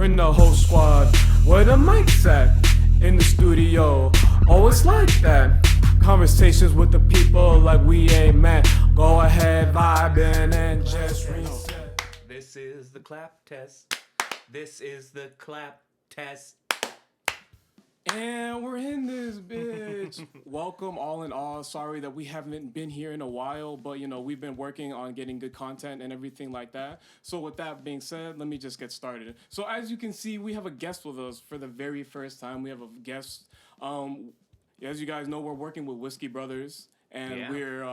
Bring the whole squad. Where the mic's at? In the studio. Oh, it's like that. Conversations with the people like we ain't met. Go ahead, vibing and just reset. This is the clap test. This is the clap test. And we're in this bitch. Welcome all in all. Sorry that we haven't been here in a while, but we've been working on getting good content and everything like that. So with that being said, let me just get started. So as you can see, we have a guest with us for the very first time. We have a guest. As you guys know, we're working with Whiskey Brothers. And we're,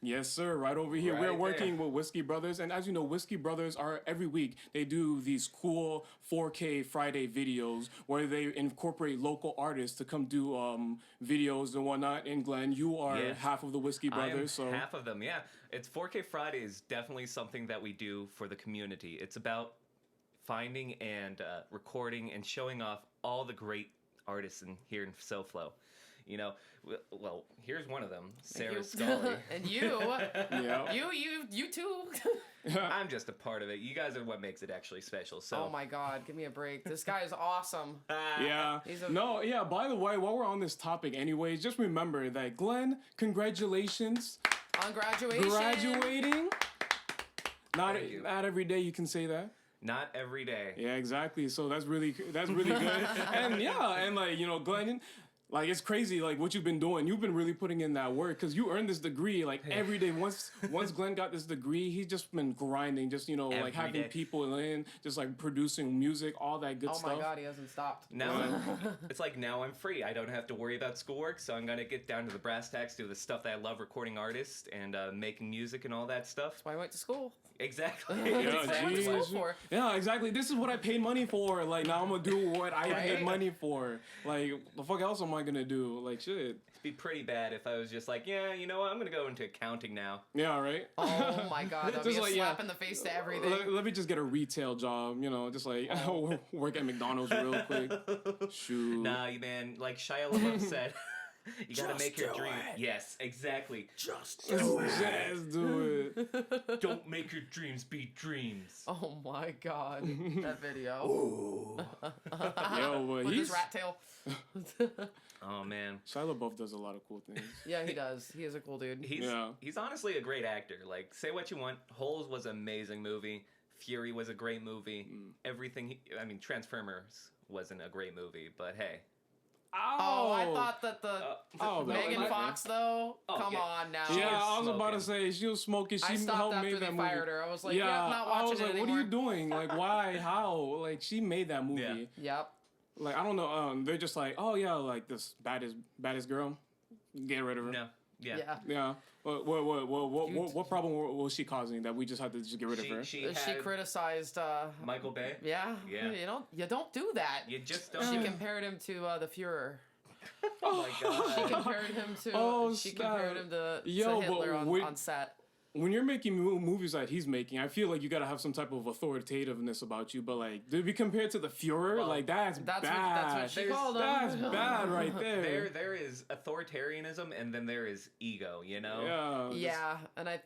yes, sir, right over here. We're working with Whiskey Brothers. And as you know, Whiskey Brothers are, every week, they do these cool 4K Friday videos where they incorporate local artists to come do videos and whatnot. And Glenn, you are half of the Whiskey Brothers. I am half of them, yeah. It's 4K Friday is definitely something that we do for the community. It's about finding and recording and showing off all the great artists here in SoFlo. Well, here's one of them, Sara Scully. And you. Yeah. You too. I'm just a part of it. You guys are what makes it actually special. So. Oh my God, give me a break. This guy is awesome. Yeah. By the way, while we're on this topic anyways, just remember that Glenn, congratulations. On graduation. Graduating. Not every day you can say that. Not every day. Yeah, exactly. So that's really good. And Glenn, like, it's crazy, like, what you've been doing. You've been really putting in that work, because you earned this degree, like, every day. Once Glenn got this degree, he's just been grinding, just, like, having people in, just, like, producing music, all that good stuff. Oh, my God, he hasn't stopped. Now, it's like, now I'm free. I don't have to worry about schoolwork, so I'm going to get down to the brass tacks, do the stuff that I love, recording artists, and making music and all that stuff. That's why I went to school. Exactly. Yeah, exactly. This is what I paid money for. Like, now I'm gonna do what I paid money for. Like, the fuck else am I gonna do? Like, shit. It'd be pretty bad if I was just like, yeah, you know what? I'm gonna go into accounting now. Yeah, right? Oh my God, that'd be a slap in the face to everything. Let me just get a retail job, just like work at McDonald's real quick. Shoot. Nah, man, like Shia LaBeouf said, you gotta make your dream. It. Yes, exactly. Just do it. Don't make your dreams be dreams. Oh my God, that video. Yo, with his rat tail. Oh man, Shia LaBeouf does a lot of cool things. Yeah, he does. He is a cool dude. He's honestly a great actor. Like, say what you want. Holes was an amazing movie. Fury was a great movie. Everything. Transformers wasn't a great movie, but hey. Oh, I thought that the Megan Fox though. Come on now. Yeah, I was about to say she was smoking. She helped make that movie. I fired her. I was like, I'm not watching it anymore. I was like, what are you doing? Like, why? How? Like, she made that movie. Yeah. Yep. Like, I don't know. They're just like, oh yeah, like this baddest girl. Get rid of her. No. Yeah. Yeah. What problem was she causing that we just had to just get rid of her? She criticized Michael Bay. Yeah. You don't do that. You just don't. She compared him to the Führer. Oh my God. She compared him to Hitler on set. When you're making movies that he's making, I feel like you gotta have some type of authoritativeness about you. But like, to be compared to the Führer, like that's bad. That's what she called him. That's bad right there. There is authoritarianism, and then there is ego. Yeah, and I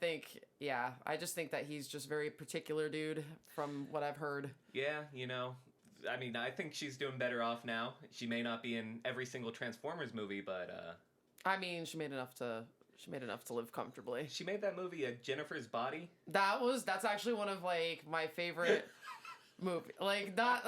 just think that he's just very particular dude from what I've heard. Yeah, I think she's doing better off now. She may not be in every single Transformers movie, but she made enough to live comfortably. She made that movie, Jennifer's Body. That's actually one of like my favorite movie. Like not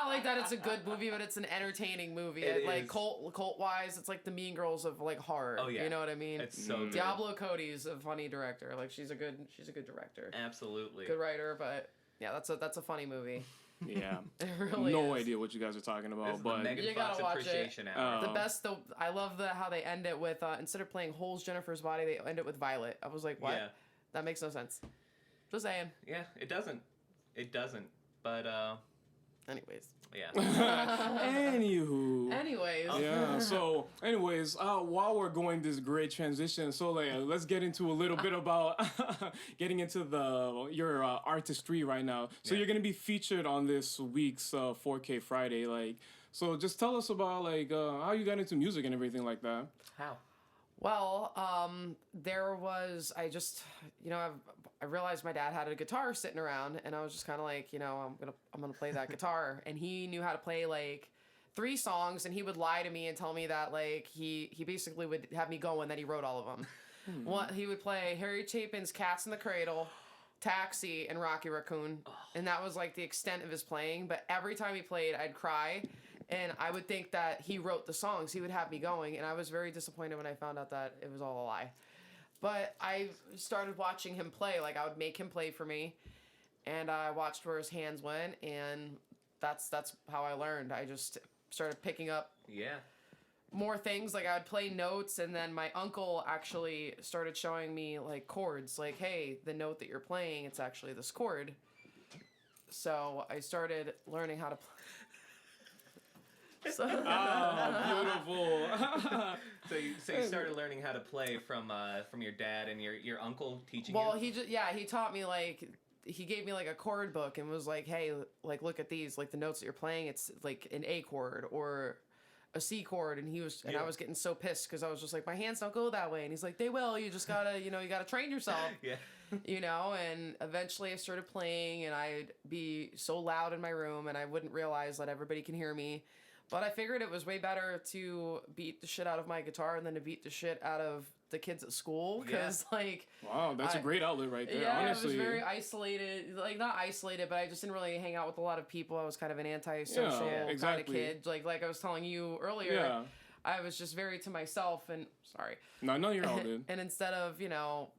like that it's a good movie, but it's an entertaining movie. Like cult wise, it's like the Mean Girls of like horror. Oh yeah. You know what I mean? It's so good. Diablo Cody's a funny director. Like she's a good director. Absolutely. Good writer, but yeah, that's a funny movie. Yeah, it really no is. idea what you guys are talking about, but you gotta watch it. Hour. The best though, I love how they end it with instead of playing Holes Jennifer's Body, they end it with Violet. I was like, what? Yeah. That makes no sense. Just saying. Yeah, it doesn't. But anyways. Yeah. Anyways. Yeah. So, while we're going this great transition, so let's get into a little bit about getting into your artistry right now. So you're gonna be featured on this week's 4K Friday. So just tell us about how you got into music and everything like that. How? Well, there was, I realized my dad had a guitar sitting around, and I was just kind of like, I'm gonna play that guitar. And he knew how to play like 3 songs, and he would lie to me and tell me that like he basically would have me go, and then he wrote all of them. He would play Harry Chapin's Cats in the Cradle, Taxi, and Rocky Raccoon, and that was like the extent of his playing. But every time he played, I'd cry. And I would think that he wrote the songs. He would have me going. And I was very disappointed when I found out that it was all a lie. But I started watching him play. Like, I would make him play for me. And I watched where his hands went. And that's how I learned. I just started picking up more things. Like, I would play notes. And then my uncle actually started showing me, like, chords. Like, hey, the note that you're playing, it's actually this chord. So I started learning how to play. So, beautiful. so you started learning how to play from your dad and your uncle teaching you? Well, he taught me, like, he gave me like a chord book and was like, hey, like, look at these, like the notes that you're playing, it's like an A chord or a C chord, and I was getting so pissed because I was just like, my hands don't go that way, and he's like, they will, you just gotta, you gotta train yourself. And eventually I started playing, and I'd be so loud in my room, and I wouldn't realize that everybody can hear me. But I figured it was way better to beat the shit out of my guitar than to beat the shit out of the kids at school. Because, wow, that's a great outlet right there, honestly. I was very isolated. Like, not isolated, but I just didn't really hang out with a lot of people. I was kind of an antisocial kind of kid. Like I was telling you earlier, I was just very to myself. And, sorry. No, you're all good. And instead of,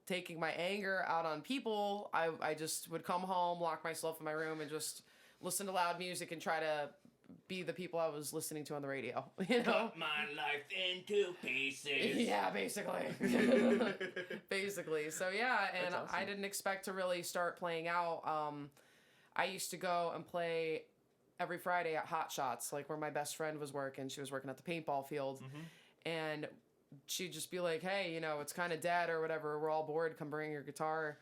taking my anger out on people, I just would come home, lock myself in my room, and just listen to loud music and try to be the people I was listening to on the radio, Cut my life into pieces. Yeah, basically. Basically. So yeah, and awesome. I didn't expect to really start playing out. I used to go and play every Friday at Hot Shots, like where my best friend was working. She was working at the paintball field, and she'd just be like, hey, it's kind of dead or whatever. We're all bored. Come bring your guitar.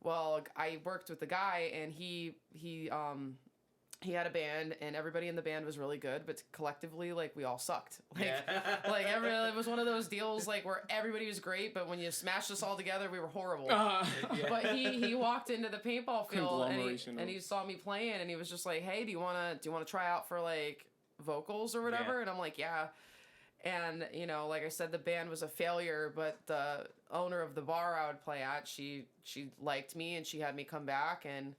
Well, I worked with the guy, and he had a band, and everybody in the band was really good, but collectively, like, we all sucked. It was one of those deals, like, where everybody was great, but when you smashed us all together, we were horrible. But he walked into the paintball field, and he saw me playing, and he was just like, hey, do you want to try out for, like, vocals or whatever? And I'm like, yeah. And, like I said, the band was a failure, but the owner of the bar I would play at, she liked me, and she had me come back, and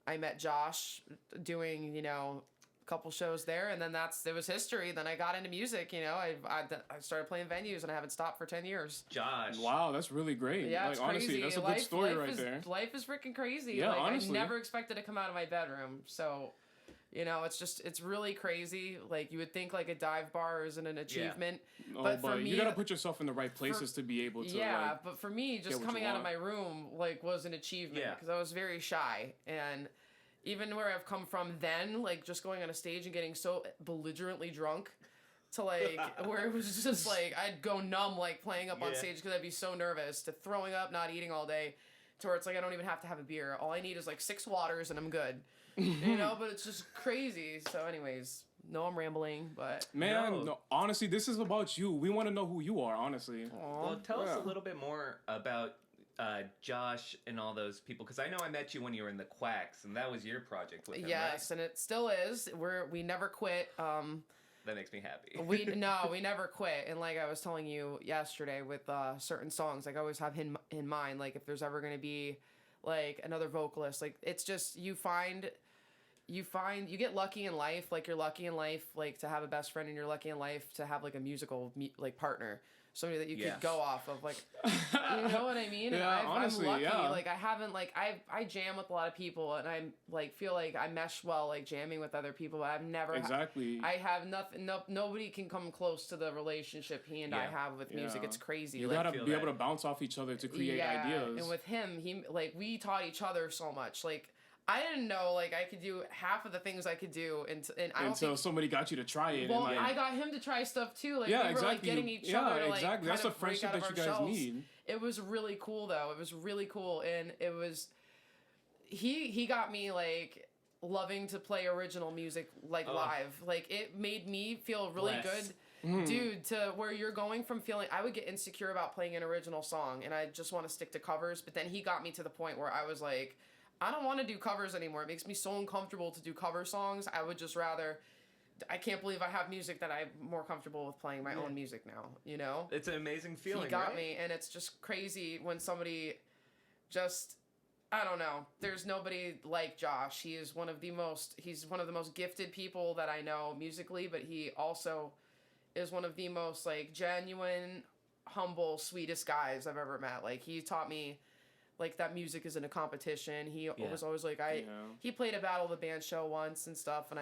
I met Josh doing, a couple shows there, and then it was history. Then I got into music, I started playing venues, and I haven't stopped for 10 years. Josh. Wow, that's really great. Yeah, it's honestly, crazy. That's a good story right there. Life is freaking crazy. Yeah, honestly. I never expected to come out of my bedroom, so... it's really crazy. Like, you would think, like, a dive bar isn't an achievement. Yeah. But for me... You gotta put yourself in the right places to be able to, yeah, but for me, just coming out of my room, like, was an achievement. Because I was very shy. And even where I've come from then, like, just going on a stage and getting so belligerently drunk to, like, where it was just, like, I'd go numb, like, playing up on stage because I'd be so nervous, to throwing up, not eating all day, to where it's like I don't even have to have a beer. All I need is, like, 6 waters and I'm good. But it's just crazy. So anyways, no, I'm rambling, but... Man, no, honestly, this is about you. We want to know who you are, honestly. Aww. Well, tell us a little bit more about Josh and all those people, because I know I met you when you were in the Quacks, and that was your project with him, yes, right? And it still is. We never quit. That makes me happy. we never quit. And like I was telling you yesterday with certain songs, like I always have him in mind. Like if there's ever going to be like another vocalist, like it's just you get lucky in life. Like you're lucky in life, like to have a best friend, and you're lucky in life to have like a musical partner. Somebody that you could go off of, like, you know what I mean? Yeah, honestly, I'm lucky. yeah. Like, I haven't, like, I jam with a lot of people, and I'm, like, feel like I mesh well, like, jamming with other people, but I've never... Exactly. I have nothing, nobody can come close to the relationship he and I have with music. It's crazy. You like, gotta be able to bounce off each other to create ideas. And with him, we taught each other so much. Like, I didn't know, like, I could do half of the things I could do, and I don't until somebody got you to try it. Well, and, I got him to try stuff, too. Like, we were, like, getting each other to, like, exactly. That's kind the of break friendship out of that you our guys shells. need. It was really cool, though. It was really cool, and it was... He got me, like, loving to play original music, like, live. Like, it made me feel really good. dude, to where you're going from feeling, I would get insecure about playing an original song and I just want to stick to covers. But then he got me to the point where I was like, I don't want to do covers anymore. It makes me so uncomfortable to do cover songs. I would just rather, I can't believe I have music that I'm more comfortable with playing my own music now, you know? It's an amazing feeling, He got me, and it's just crazy when somebody just, I don't know. There's nobody like Josh. He's one of the most gifted people that I know musically, but he also is one of the most, like, genuine, humble, sweetest guys I've ever met. Like, he taught me, like, that music isn't a competition. He was always like, he played a Battle of the Band show once and stuff, and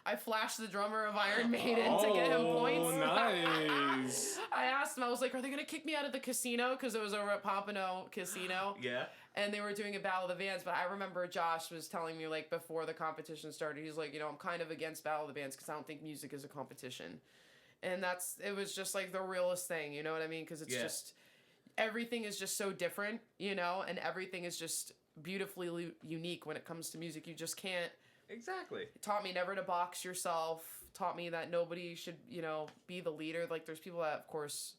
I flashed the drummer of Iron Maiden to get him points. Oh, nice. I asked him, I was like, are they going to kick me out of the casino? Because it was over at Pompano Casino. Yeah. And they were doing a Battle of the Bands. But I remember Josh was telling me, like, before the competition started, he's like, you know, I'm kind of against Battle of the Bands because I don't think music is a competition. And it was just, like, the realest thing, you know what I mean? Because it's just, everything is just so different, you know? And everything is just beautifully unique when it comes to music. You just can't. Exactly. It taught me never to box yourself. Taught me that nobody should, you know, be the leader. Like, there's people that, of course,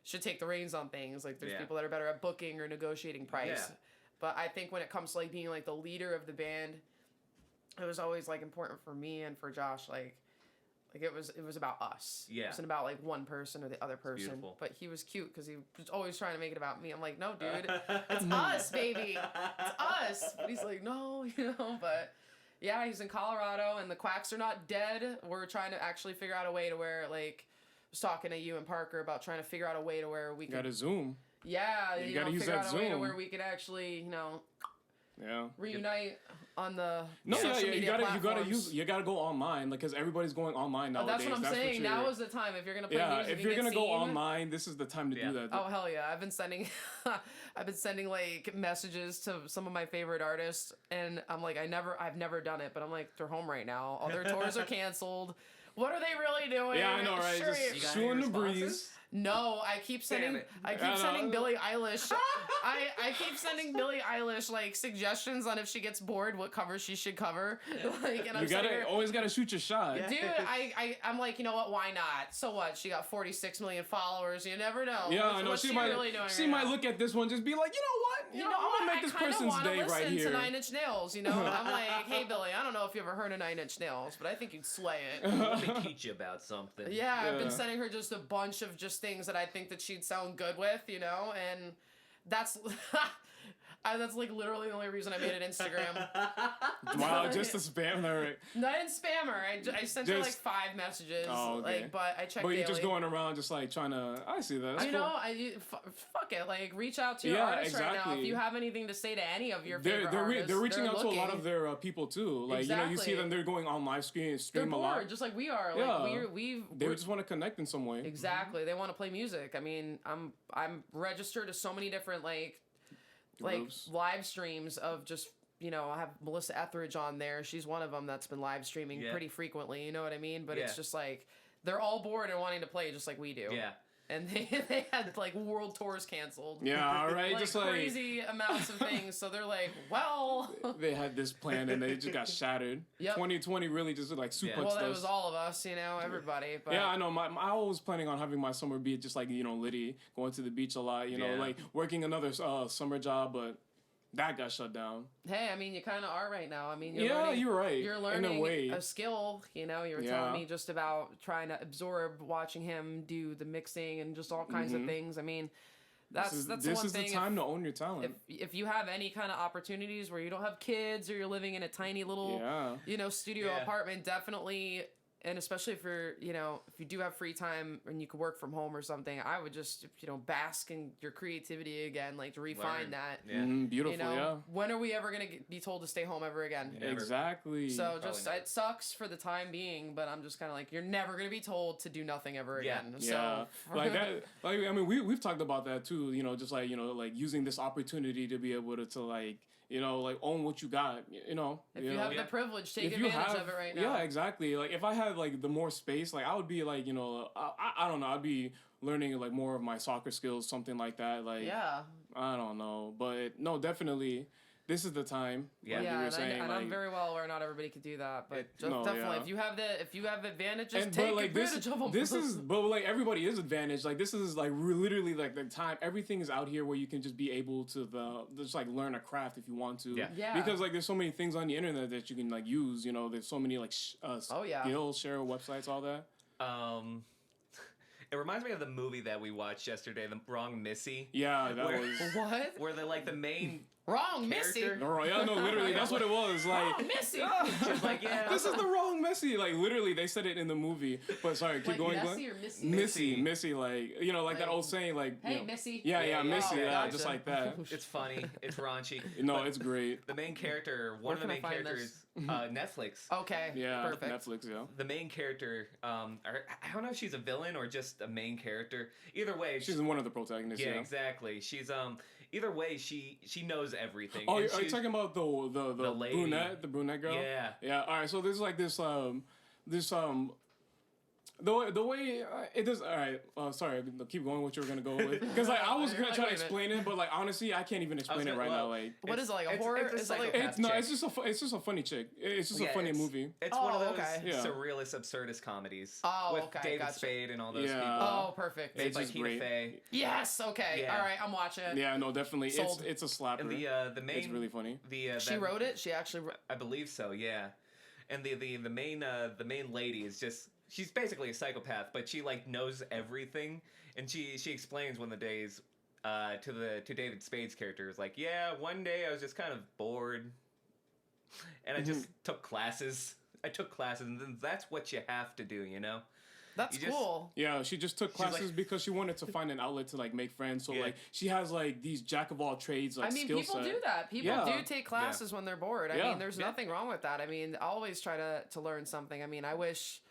should take the reins on things. Like, there's people that are better at booking or negotiating price. Yeah. But I think when it comes to, like, being, like, the leader of the band, it was always, like, important for me and for Josh. Like it was about us. Yeah. It wasn't about, like, one person or the other person. Beautiful. But he was cute because he was always trying to make it about me. I'm like, no, dude. It's us, baby. It's us. But he's like, no, you know, but... Yeah, he's in Colorado, and the Quacks are not dead. We're trying to actually figure out a way to where, like, I was talking to you and Parker about trying to figure out a way to where we can... You gotta Zoom. Yeah, you gotta use figure that out a way to where we could actually, you know... Yeah. Reunite on the social media platforms. You gotta go online, like, because everybody's going online nowadays. That's what I'm saying. Now is the time. If you're gonna play music, if you're gonna go online, this is the time to do that. Oh hell yeah! I've been sending like messages to some of my favorite artists, and I'm like, I've never done it, but I'm like, they're home right now. All their tours are canceled. What are they really doing? Yeah, I know, right? Sure, just shooing the breeze. No, I keep sending Billie Eilish. I keep sending Billie Eilish like suggestions on if she gets bored, what covers she should cover. Like, and always gotta shoot your shot. Dude, I'm like, you know what? Why not? So what? She got 46 million followers. You never know. Yeah, I know. She might look at this one, just be like, you know what? You know, I'm gonna make this person's day right here. To Nine Inch Nails. You know, I'm like, hey Billie, I don't know if you ever heard of Nine Inch Nails, but I think you'd slay it. Let me teach you about something. Yeah, I've been sending her just a bunch of just things that I think that she'd sound good with, you know, and that's that's like literally the only reason I made an Instagram. Wow, just a spam her. No, I didn't spam her. I sent her like 5 messages. Oh, okay. Like, but I checked. But you're daily. just going around, just like trying to. I see that. That's you cool. know, fuck it. Like, reach out to your artists right now. If you have anything to say to any of your favorite artists, they're reaching out to a lot of their people too. Like you know, you see them. They're going on live stream they're bored, a lot, just like we are. Like they just want to connect in some way. Exactly. They want to play music. I mean, I'm registered to so many different like live streams of just, you know, I have Melissa Etheridge on there. She's one of them that's been live streaming pretty frequently. You know what I mean? But it's just like they're all bored and wanting to play just like we do. Yeah. And they had like world tours canceled. Yeah, right. Like just crazy amounts of things. So they're like, well, they had this plan and they just got shattered. Yep. 2020 really just like super. Well, that was all of us, you know, everybody. But yeah, I know. I was planning on having my summer be just like, you know, Liddy, going to the beach a lot. You know, like working another summer job, but that got shut down. Hey, I mean, you kind of are right now. I mean, you're right. You're learning a skill. You know, you were telling me just about trying to absorb watching him do the mixing and just all kinds of things. I mean, that's one thing. This is the time to own your talent. If you have any kind of opportunities where you don't have kids or you're living in a tiny little, you know, studio apartment, definitely. And especially if you're, you know, if you do have free time and you could work from home or something, I would just, you know, bask in your creativity again, like to refine that. Yeah. Beautiful, you know, when are we ever going to be told to stay home ever again? Never. Exactly. So just, it sucks for the time being, but I'm just kind of like, you're never going to be told to do nothing ever again. Yeah. So. Like that, like, I mean, we've talked about that too, you know, just like, you know, like using this opportunity to be able to like, you know, like own what you got, you know. If you have the privilege, take advantage of it right now. Yeah, exactly. Like if I had like the more space, like I would be like, you know, I don't know, I'd be learning like more of my soccer skills, something like that. Like I don't know, but no, definitely this is the time. Yeah, like you were and, saying, and like, I'm very well aware not everybody could do that, but No, definitely yeah. if you have advantages, And take but like advantage of them. this is but like everybody is advantage. Like this is like literally like the time. Everything is out here where you can just be able to just like learn a craft if you want to. Yeah. Because like there's so many things on the internet that you can like use. You know, there's so many like skill share websites, all that. It reminds me of the movie that we watched yesterday, The Wrong Missy. Yeah, that was what? Where they're like the main Wrong Missy. character. Yeah, no, literally, that's what it was. Like, Wrong Missy. She's like, yeah, this is the wrong Missy. Like, literally, they said it in the movie. But sorry, keep like going, Messy Glenn. or Missy? Missy, like, you know, like that old saying, like, Hey, you know, Missy. Yeah, Missy, yeah, yeah, gotcha. just like that. It's funny. It's raunchy. No, But it's great. the main character, one Where of the can I main find characters, Netflix. Okay. Yeah, Perfect. Netflix, yeah. The main character, I don't know if she's a villain or just a main character. Either way, She's one of the protagonists, yeah, yeah. exactly. She's either way, she knows everything. Oh, And are you she's- talking about the lady. the brunette girl? Yeah. Yeah. All right. So there's like this the way it does. All right. Sorry. Keep going. What you were gonna go with? Because like I was gonna Like, try to wait a minute. explain it, but like honestly, I can't even explain it right now. Like What is it, like a it's- horror? it's a Is it like psychopath it's no. chick. It's just a funny chick. It's just a Yeah, funny it's- movie. It's Oh, one of those okay. Yeah. surrealist, absurdist comedies. Oh, with okay, David gotcha. Spade and all those Yeah. people. Oh, perfect. It's It's like just Tina great. Fey. Yes. Okay. Yeah. All right. I'm watching it. Yeah. No. Definitely. Sold. It's a slapper. And the main, it's really funny. She wrote it. She actually. I believe so. Yeah. And the main lady is just, she's basically a psychopath, but she like knows everything, and she explains one of the days to David Spade's character is like, yeah, one day I was just kind of bored, and I just took classes. I took classes, and then that's what you have to do, you know. That's You just- cool. Yeah, she just took She's like- classes because she wanted to find an outlet to like make friends. So Yeah. like she has like these jack of all trades like I mean, skill people set. do that. People Yeah. do take classes when they're bored. I Yeah. mean, there's Yeah. nothing wrong with that. I mean, I always try to learn something. I mean, I wish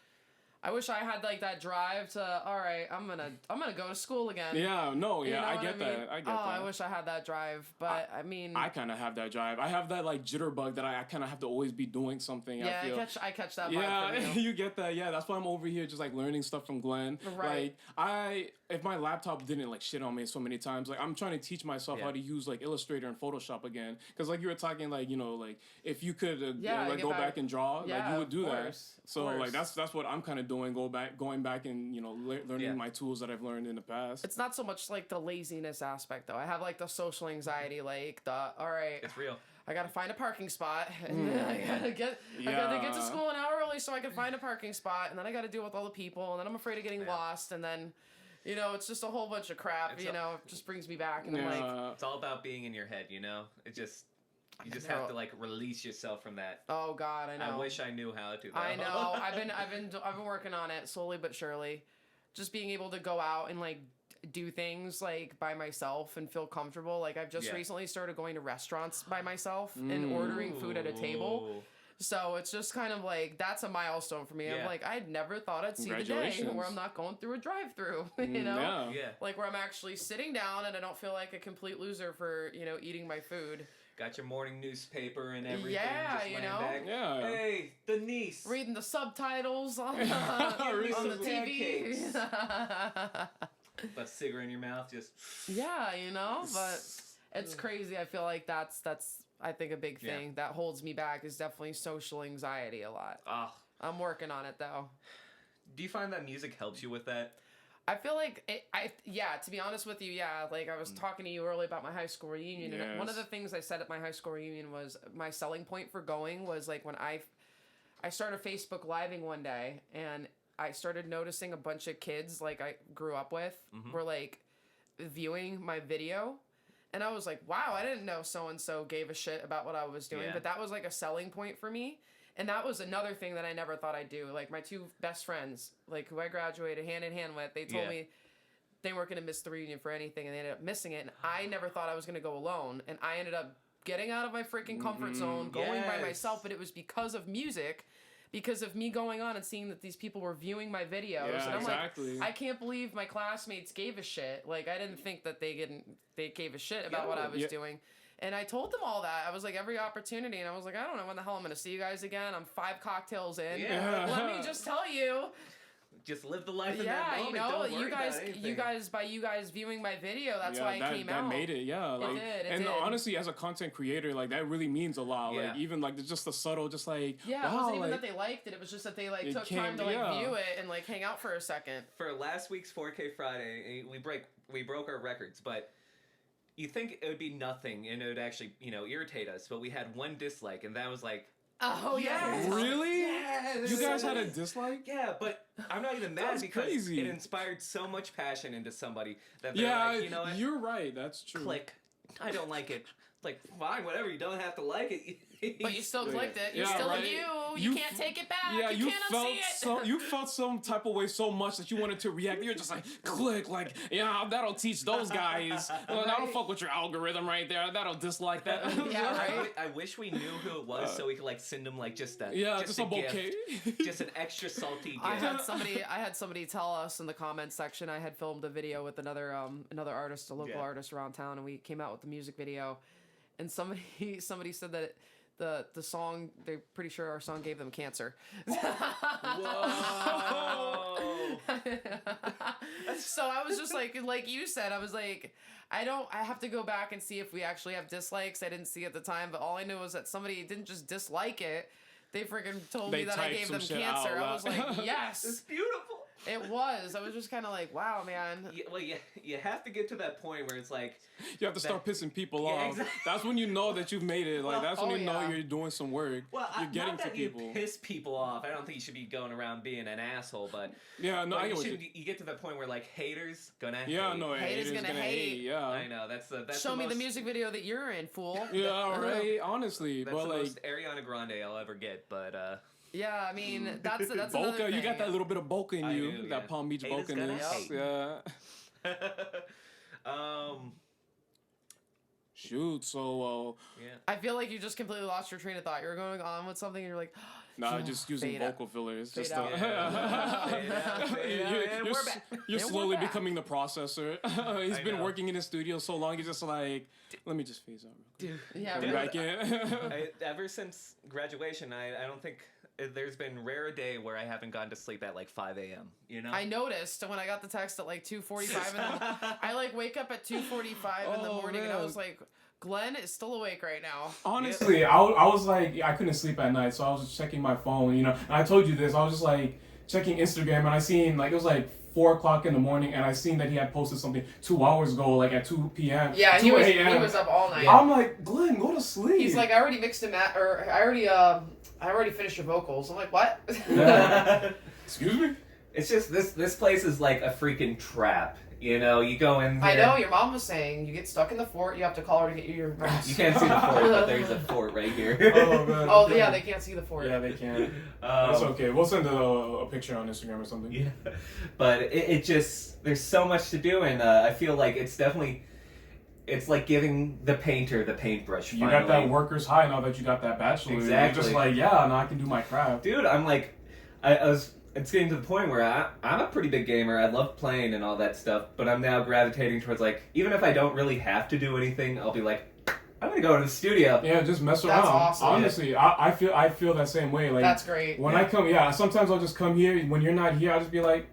I had like that drive to. All right, I'm gonna go to school again. Yeah, no, You yeah, know I what get mean? that. I get oh, that. I wish I had that drive, but I mean, I kind of have that drive. I have that like jitterbug that I kind of have to always be doing something. yeah, I feel. I catch that vibe Yeah, from you. you get that. Yeah, that's why I'm over here just like learning stuff from Glenn. Right. Like if my laptop didn't like shit on me so many times, like I'm trying to teach myself Yeah. how to use like Illustrator and Photoshop again. Because like you were talking like like if you could Yeah, like get go back- back and draw, like Yeah, you would do of that. course, of So like course. that's what I'm kind of doing. Going back and learning Yeah. my tools that I've learned in the past. It's not so much like the laziness aspect though. I have like the social anxiety, like all right, It's real. I gotta find a parking spot, and then I gotta get to Yeah. school an hour early so I can find a parking spot, and then I gotta deal with all the people, and then I'm afraid of getting lost, and then, it's just a whole bunch of crap. It's It just brings me back, and I'm like, Yeah. It's all about being in your head, you know. You just know. have to like release yourself from that. oh God, I know. I wish I knew how to. Though. I know. I've been working on it slowly but surely. Just being able to go out and like do things like by myself and feel comfortable. Like I've just Yeah. recently started going to restaurants by myself and ordering food at a table. Ooh. So it's just kind of like that's a milestone for me. I'm Yeah. like I'd never thought I'd see the day Congratulations. where I'm not going through a drive-through, you know? Yeah. Yeah. Like where I'm actually sitting down and I don't feel like a complete loser for, eating my food. Got your morning newspaper and everything. Yeah, just you laying know? back. Yeah. Hey, the niece. Reading the subtitles on the TV. A cigarette in your mouth, just. Yeah, but it's crazy. I feel like that's I think a big Yeah. thing that holds me back is definitely social anxiety a lot. Ah. I'm working on it though. Do you find that music helps you with that? I feel like to be honest with you, yeah, like I was talking to you earlier about my high school reunion, and one of the Yes. things I said at my high school reunion was my selling point for going was like when I started Facebook Living one day, and I started noticing a bunch of kids like I grew up with were like viewing my video. And I was like, wow, I didn't know so-and-so gave a shit about what I was doing. Yeah. But that was like a selling point for me. And that was another thing that I never thought I'd do. Like my two best friends, like who I graduated hand in hand with, they told Yeah. me they weren't going to miss the reunion for anything. And they ended up missing it. And I never thought I was going to go alone. And I ended up getting out of my freaking comfort zone, going by Yes. myself. But it was because of music. Because of me going on and seeing that these people were viewing my videos. Yeah, and I'm exactly. like, I can't believe my classmates gave a shit. Like, I didn't think that they gave a shit about what I was doing. And I told them all that. I was like, every opportunity. And I was like, I don't know when the hell I'm going to see you guys again. I'm 5 cocktails in. Yeah. Let me just tell you, just live the life in yeah, that moment. Don't worry about anything. you guys viewing my video, that's why it came out. That made it, yeah. Like, it did. Honestly, as a content creator, like that really means a lot. Yeah. Like even like just the subtle, just like yeah, wow, it wasn't even like, that they liked it. It was just that they like it took came- time to like yeah. view it and like hang out for a second. For last week's 4K Friday, we broke our records, but you think it would be nothing and it would actually, irritate us, but we had one dislike, and that was like, Oh yeah. Really? Yes. You guys had a dislike? yeah, but I'm not even mad That's because crazy. it inspired so much passion into somebody that they're Yeah, like, you know what? you're right. That's true. Click. I don't like it. Like, fine, whatever. You don't have to like it. But you still clicked it. You're Yeah, still right. You can't take it back. Yeah, you can't felt unsee it. you felt some type of way so much that you wanted to react. You're just like, click, like, yeah, that'll teach those guys. Well, that'll fuck with your algorithm right there. That'll dislike that. Yeah, right. I wish we knew who it was so we could like send them like just a just a bouquet. gift, just an extra salty gift. I had somebody tell us in the comments section. I had filmed a video with another artist, a local artist around town, and we came out with the music video. And somebody said that the song, they're pretty sure our song gave them cancer. Whoa. So I was just like you said, I was like, I have to go back and see if we actually have dislikes. I didn't see at the time, but all I knew was that somebody didn't just dislike it. They freaking told me that I gave them cancer. I was like, yes. It's beautiful. It was. I was just kind of like, wow, man. You have to get to that point where it's like You have to start pissing people off. Exactly. That's when you know that you've made it. Like, that's when you know yeah. you're doing some work. Well, you're getting not that to people. you piss people off. I don't think you should be going around being an asshole, but Yeah, no, but I get what you get to that point where like haters gonna Yeah, hate. no, Haters gonna hate. Yeah. I know that's Show me the most- music video that you're in, fool. Yeah, right. Honestly, That's but the like most Ariana Grande I'll ever get, but Yeah, I mean that's another Boca, thing. you got that little bit of Boca in I you. do, That yeah. Palm Beach Haters gonna Bocaness. hate. Yeah. Shoot. So, yeah. I feel like you just completely lost your train of thought. You were going on with something, and you're like, nah, just using Fade out. vocal fillers. Fade Just out. Fade out, fade out, and we're back. You're And we're slowly back. becoming the processor. He's I been know. working in the studio so long. He's just like, let me just phase out real quick. yeah, Come really. back in. Ever since graduation, I don't think there's been rare a day where I haven't gone to sleep at like 5 a.m. You know? I noticed when I got the text at like 2:45, and I like wake up at 2:45 in the Oh, morning, and I man. was like, Glenn is still awake right now. Honestly, I was like, I couldn't sleep at night, so I was just checking my phone, And I told you this, I was just like checking Instagram, and I seen like it was like 4 o'clock in the morning, and I seen that he had posted something 2 hours ago, like at 2 p.m. Yeah, 2 he a.m. was up all night. I'm like, Glenn, go to sleep. He's like, I already mixed him or I already finished your vocals. I'm like, what? Excuse me? It's just this place is like a freaking trap. You go in there. I know, your mom was saying you get stuck in the fort, you have to call her to get you your rest. You can't see the fort, but there's a fort right here. Oh man. Oh, yeah, they can't see the fort. Yeah, they can. That's okay. We'll send a picture on Instagram or something. Yeah, but it just there's so much to do, and I feel like it's like giving the painter the paintbrush. You Finally. got that worker's high now that you got that bachelor. Exactly. You're just like, yeah, now I can do my craft. Dude. I'm like, I was. It's getting to the point where I'm a pretty big gamer. I love playing and all that stuff, but I'm now gravitating towards like, even if I don't really have to do anything, I'll be like, I'm gonna go to the studio. Yeah, just mess around. That's awesome. Honestly, I feel that same way. Like That's great. When I come, sometimes I'll just come here. When you're not here, I'll just be like,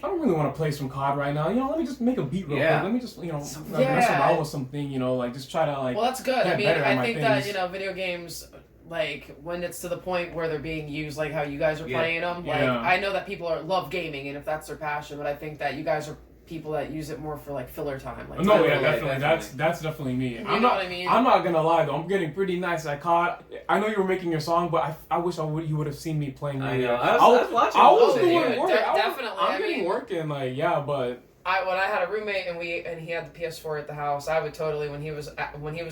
I don't really want to play some COD right now. Let me just make a beat real quick. Let me just, mess around with something. Like just try to like. Well, that's good. get I mean, better at I my think things. that video games, like when it's to the point where they're being used, like how you guys are Yeah. playing them. Like Yeah. I know that people love gaming, and if that's their passion, but I think that you guys are people that use it more for like filler time. Like No, time yeah, to, definitely. definitely. That's definitely me. You know what I mean? I'm not gonna lie though. I'm getting pretty nice at COD. I know you were making your song, but I wish you would have seen me playing. I earlier. know. I was watching. I was Oh, doing dude, work. definitely. I'm I getting mean- working. Like but. when I had a roommate and he had the PS4 at the house, I would totally when he was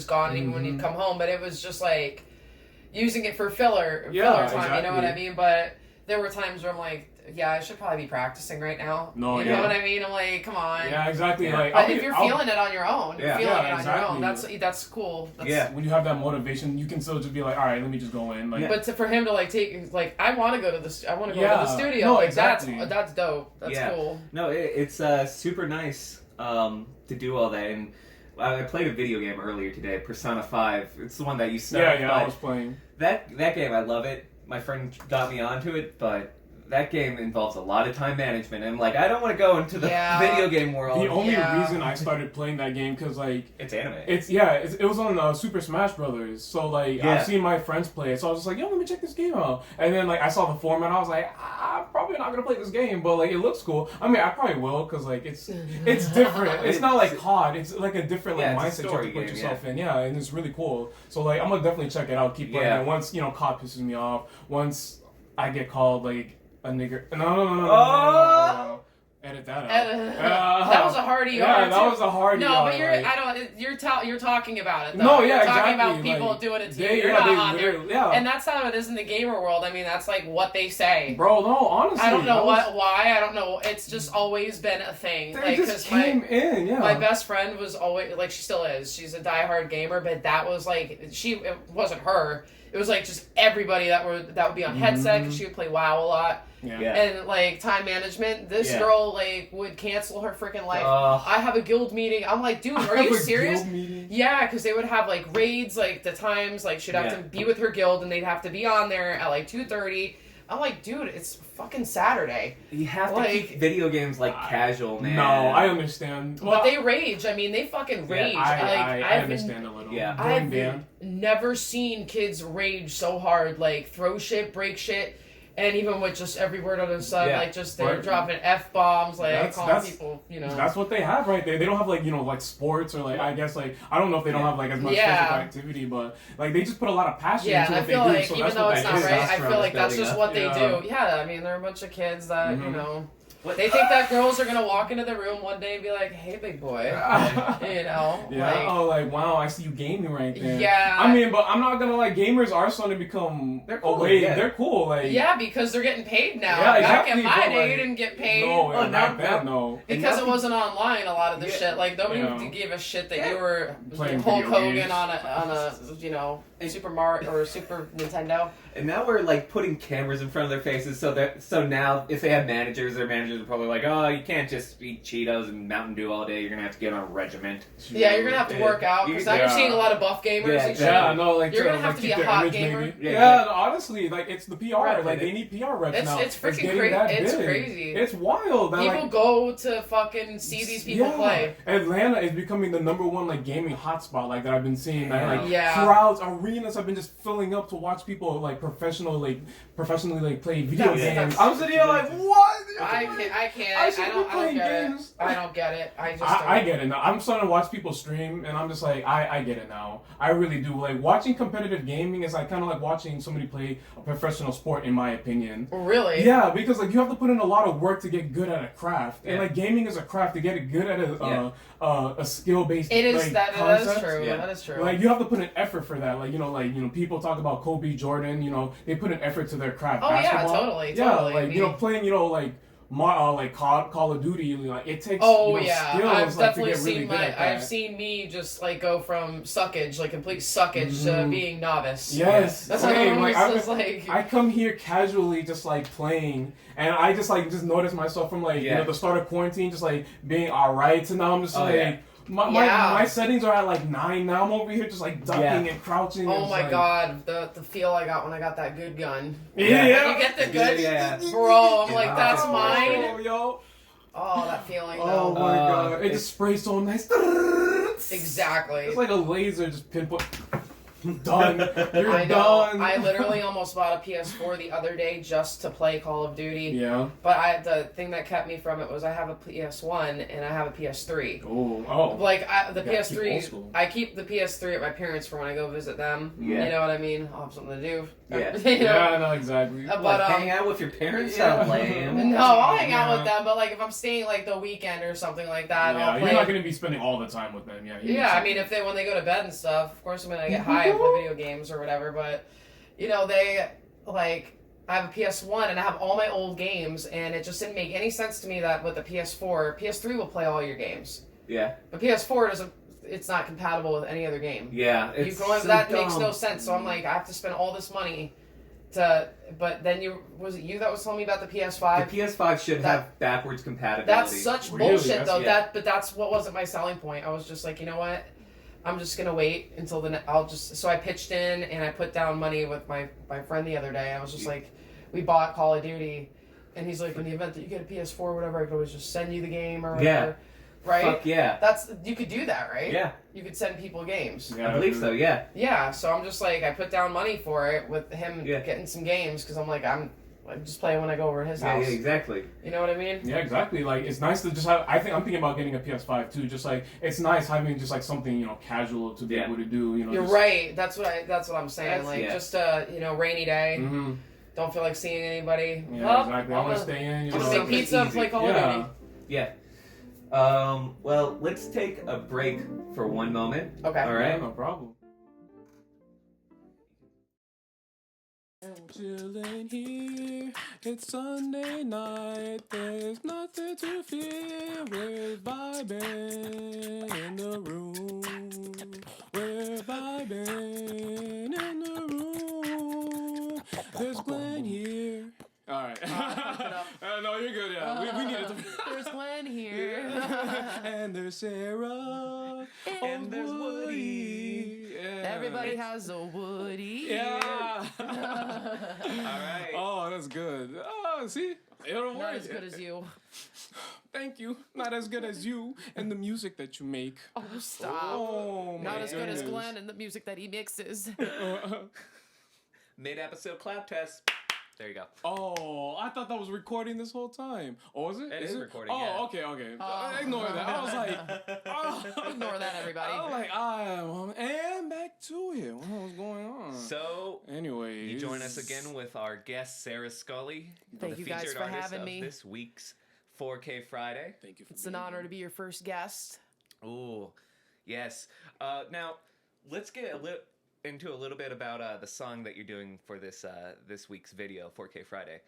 gone and even when he'd come home, but it was just like using it for filler time. exactly. You know what I mean? But there were times where I'm like, yeah, I should probably be practicing right now. No, you yeah. know what I mean? I'm like, come on. Yeah, exactly. Yeah. Like, But if you're feeling it on your own, Yeah. feeling Yeah, it on exactly. your own, that's cool. That's, Yeah. when you have that motivation, you can still just be like, all right, let me just go in. Like, But for him to like take like I want to go to the to Yeah. the studio. No, like exactly. that's dope. That's Yeah. cool. No, it's super nice to do all that. And I played a video game earlier today, Persona 5. It's the one that you started. yeah, I was playing. That game, I love it. My friend got me onto it, but that game involves a lot of time management. And I'm like, I don't want to go into the video game world. The only reason I started playing that game because like it's anime. It was on Super Smash Brothers. So like I've seen my friends play it, so I was just like, yo, let me check this game out. And then like I saw the format, I was like, I'm probably not gonna play this game, but like it looks cool. I mean, I probably will because like it's different. It's not like COD. It's like a different like mindset you have to put yourself in. Yeah, and it's really cool. So like I'm gonna definitely check it out. Keep playing it. Once COD pisses me off. Once I get called like a nigger. No. Edit that out. That was a hardie. Yeah, that was a hardie. No, but you're talking about it. Though. You're talking about people doing it to you. You're not on there. Yeah. And that's how it is in the gamer world. I mean, that's like what they say. Bro, no, honestly. I don't know why. I don't know. It's just always been a thing. They just came in. Yeah. My best friend was always like, she still is. She's a diehard gamer, but that was like it wasn't her. It was like just everybody that would be on headset because she would play WoW a lot. Yeah. And like time management, this girl like would cancel her freaking life. I have a guild meeting. I'm like, dude, are you serious? Yeah, because they would have like raids, like the times, like she'd have to be with her guild and they'd have to be on there at like 2:30. I'm like, dude, it's fucking Saturday. You have to keep video games like casual, man. No, I understand. But they rage. I mean, they fucking rage. I understand a little. Yeah. I've never seen kids rage so hard, like throw shit, break shit. And even with just every word under the sun, like just they're dropping F-bombs, like calling people, That's what they have right there. They don't have like, like sports or like, I guess like, I don't know if they don't have like as much physical activity, but like they just put a lot of passion into what they do. Yeah, I feel like so even though it's not right, I feel like that's just what they do. Yeah, I mean, they're a bunch of kids that, they think that girls are gonna walk into the room one day and be like, "Hey, big boy," Yeah. Like wow, I see you gaming right there. Yeah. I mean, but I'm not gonna like gamers are starting to become they're cool. They're cool. Like because they're getting paid now. Yeah, exactly, Back in my day, you didn't get paid. No, not that. No. Because it wasn't online. A lot of the shit, like nobody gave a shit that you were playing Hulk Hogan on a Super Mario or Super Nintendo. And now we're like putting cameras in front of their faces, so now if they have managers, their managers are probably like, oh, you can't just eat Cheetos and Mountain Dew all day. You're gonna have to get on a regiment. Yeah, you're gonna have to work out because now you're seeing a lot of buff gamers. You're gonna have to be a hot gamer. Yeah, honestly, like it's the PR. Like they need PR reps now. It's freaking crazy. It's crazy. It's wild. People go to fucking see these people play. Atlanta is becoming the #1 like gaming hotspot. Like that I've been seeing. That like crowds, arenas have been just filling up to watch people like professionally like play video games. I'm sitting here like, what? I don't get it. I don't get it. I get it now. I'm starting to watch people stream, and I'm just like, I get it now. I really do. Like watching competitive gaming is like kind of like watching somebody play a professional sport, in my opinion. Really? Yeah, because like you have to put in a lot of work to get good at a craft, and like gaming is a craft. To get it good at a skill based. It is like, that. Concept. That is true. Yeah. That is true. Like you have to put an effort for that. Like people talk about Kobe, Jordan. They put an effort to their craft. Oh basketball. Yeah, totally. Yeah, like playing like Call of Duty, like it takes skills. I've definitely seen I've seen me just like go from suckage, like complete suckage, to being novice. Yes, that's like I come here casually, just like playing, and I just notice myself from like the start of quarantine, just like being alright, to now I'm just my settings are at like 9 now. I'm over here just like ducking and crouching. Oh my god, the feel I got when I got that good gun. Yeah. You get the good, bro. I'm like, that's mine. Oh, that feeling. Oh my god, it just sprays so nice. Exactly. It's like a laser, just pinpoint. Done. You're I know. done. I literally almost bought a PS4 the other day just to play Call of Duty. Yeah. But the thing that kept me from it was I have a PS1 and I have a PS3. Oh. Like the PS3, I keep the PS3 at my parents for when I go visit them. Yeah. You know what I mean? I'll have something to do. Yeah. Yeah, I know exactly. But hang out with your parents. Lame. No, I'll hang out with them. But like if I'm staying like the weekend or something like that, I'll play. You're not gonna be spending all the time with them. Yeah. Yeah, I mean when they go to bed and stuff, of course I'm gonna get high and play video games or whatever. But they like. I have a PS1 and I have all my old games, and it just didn't make any sense to me that with the PS3 will play all your games. Yeah. But PS4 it's not compatible with any other game. Yeah. That makes no sense. So I'm like, I have to spend all this money but then was it you that was telling me about the PS5? The PS5 should have backwards compatibility. That's such bullshit though. But that's what wasn't my selling point. I was just like, you know what? I'm just gonna wait until so I pitched in and I put down money with my friend the other day. I was just like, we bought Call of Duty, And he's like, in the event that you get a PS4 or whatever, I could always just send you the game or whatever. Right? Fuck yeah. You could do that, right? Yeah. You could send people games. Yeah, I believe so, yeah. Yeah, so I'm just like, I put down money for it with him getting some games, because I'm like, I'm just playing when I go over to his house. Yeah, exactly. You know what I mean? Yeah, exactly. Like, it's nice to just have, I'm thinking about getting a PS5 too. Just like, it's nice having just like something, you know, casual to be able to do, you know. You're right. That's what I'm saying. Just you know, rainy day. Mm-hmm. Don't feel like seeing anybody. Yeah, exactly. I want to stay in, you know. Make pizza, play Call of Duty. Yeah. Well, let's take a break for one moment. Okay. All right. Yeah, no problem. Chilling here, it's Sunday night, there's nothing to fear, we're vibing in the room, we're vibing in the room, there's Glenn here. Alright. No, you're good, yeah. We needed to... There's Glenn here. And there's Sarah. And there's Woody. Yeah. Everybody has a Woody. Yeah. Alright. Oh, that's good. Oh, see? Not as good as you. Thank you. Not as good as you and the music that you make. Oh, stop. Oh, Not my as good as goodness. Glenn and the music that he mixes. Mid-episode clap test. There you go. Oh, I thought that was recording this whole time. Oh, is it? It is recording, Oh, yeah. okay. Ignore that. I was like... Oh. Ignore that, everybody. I was like, and back to it. What was going on? So, anyways, you join us again with our guest, Sarah Scully. Thank you guys for having me. This week's 4K Friday. Thank you for It's an honor to be your first guest. Ooh, yes. Now, let's get into a little bit about the song that you're doing for this this week's video, 4K Friday.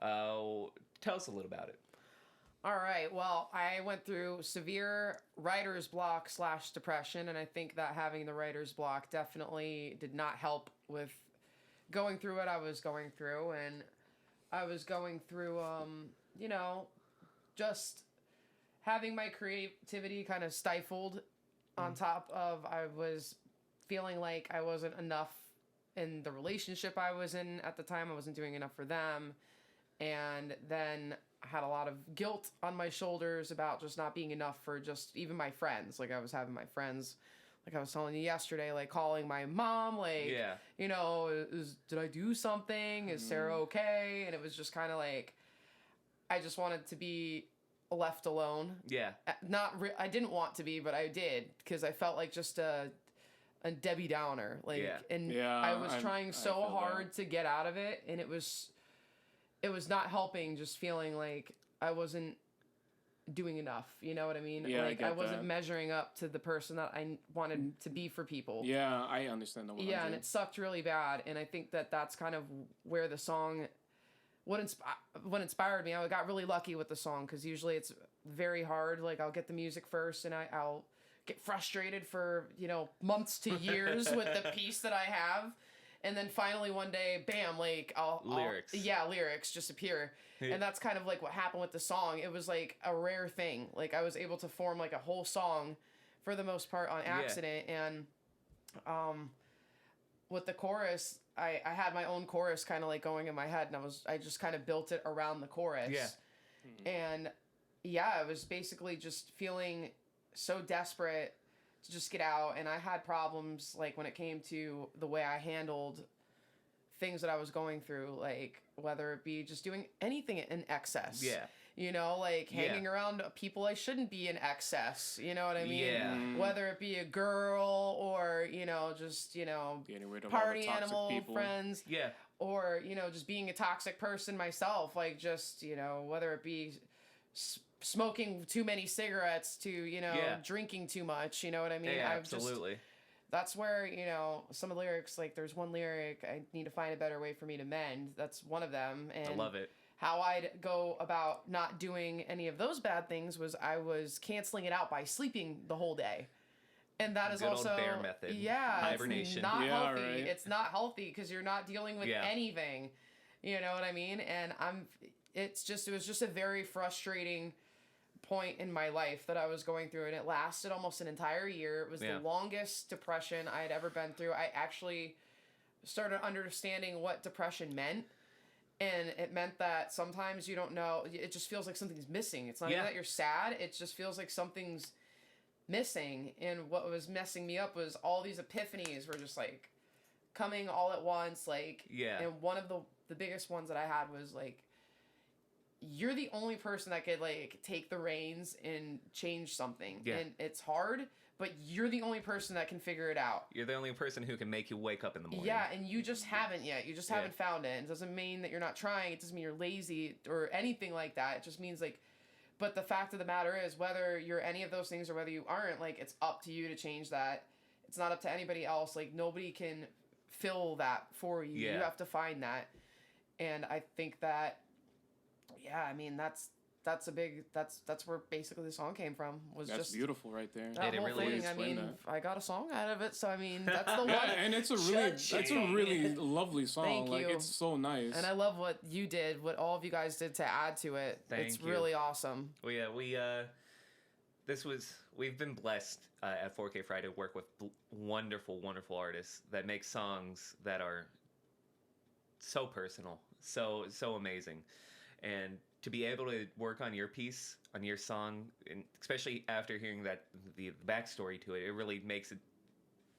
Tell us a little about it. All right. Well, I went through severe writer's block / depression, and I think that having the writer's block definitely did not help with going through what I was going through. And I was going through, you know, just having my creativity kind of stifled on top of I was feeling like I wasn't enough in the relationship I was in at the time. I wasn't doing enough for them. And then I had a lot of guilt on my shoulders about just not being enough for just even my friends. Like I was having my friends, like I was telling you yesterday, like calling my mom, like, you know, did I do something? Is Sarah okay? And it was just kind of like, I just wanted to be left alone. Yeah. I didn't want to be, but I did, because I felt like just a Debbie Downer. Like, and I was trying so hard to get out of it, and it was not helping, just feeling like I wasn't doing enough. You know what I mean? Yeah, like I wasn't measuring up to the person that I wanted to be for people. Yeah, I understand that. Yeah, and it sucked really bad. And I think that that's kind of where the song, what inspired me. I got really lucky with the song, because usually it's very hard. Like I'll get the music first, and I'll get frustrated for, you know, months to years with the piece that I have. And then finally one day, bam, like lyrics just appear. And that's kind of like what happened with the song. It was like a rare thing. Like I was able to form like a whole song for the most part on accident. And with the chorus, I had my own chorus kind of like going in my head, and I just kind of built it around the chorus. Yeah. And I was basically just feeling so desperate to just get out, and I had problems like when it came to the way I handled things that I was going through, like whether it be just doing anything in excess. Yeah. You know, like hanging around people I shouldn't be in excess. You know what I mean? Yeah. Whether it be a girl or, you know, just, you know, getting rid of party animal people. Friends. Yeah. Or, you know, just being a toxic person myself. Like just, you know, whether it be smoking too many cigarettes to, you know, drinking too much, you know what I mean? Yeah, absolutely. That's where, you know, some of the lyrics, like there's one lyric, I need to find a better way for me to mend. That's one of them. And I love it. How I'd go about not doing any of those bad things was I was canceling it out by sleeping the whole day. And that is good also old bear method. Yeah, hibernation. It's not healthy. Right. It's not healthy because you're not dealing with anything. You know what I mean? And it was just a very frustrating point in my life that I was going through, and it lasted almost an entire year. It was the longest depression I had ever been through. I actually started understanding what depression meant, And it meant that sometimes you don't know, it just feels like something's missing. It's not even that you're sad, it just feels like something's missing. And what was messing me up was all these epiphanies were just like coming all at once, like, and one of the biggest ones that I had was like, you're the only person that could like take the reins and change something. And it's hard, but you're the only person that can figure it out. You're the only person who can make you wake up in the morning. Yeah, and you just haven't yet. You just haven't found it. It doesn't mean that you're not trying. It doesn't mean you're lazy or anything like that. It just means like, but the fact of the matter is, whether you're any of those things or whether you aren't, like, it's up to you to change that. It's not up to anybody else. Like, nobody can fill that for you. You have to find that. And I think that, I mean, that's where basically the song came from. That's just beautiful right there. That whole really thing. I mean, I got a song out of it, so I mean, that's the one. And it's a really lovely song. Thank you. Like, it's so nice. And I love what you did, what all of you guys did to add to it. It's really awesome. Well, yeah, we've been blessed at 4K Friday to work with wonderful, wonderful artists that make songs that are so personal, so amazing. And to be able to work on your piece, on your song, and especially after hearing the backstory to it, it really makes it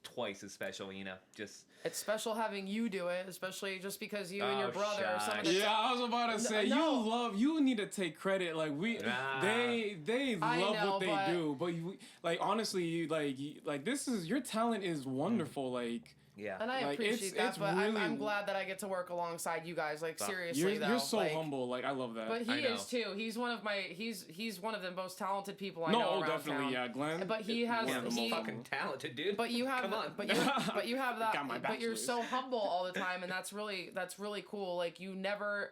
twice as special, just... It's special having you do it, especially just because you and your brother are some of the... Yeah, I was about to say, you need to take credit. Like, they love what they do, but you, like, honestly, your talent is wonderful, like... Yeah, and I appreciate that, but really, I'm glad that I get to work alongside you guys. Like, seriously, you're so humble. Like, I love that. But he is too. He's one of the most talented people I know around definitely, town. yeah, Glenn. But he has he's fucking talented, dude. But you have, come on. but you have that. But you're so humble all the time, and that's really cool. Like, you never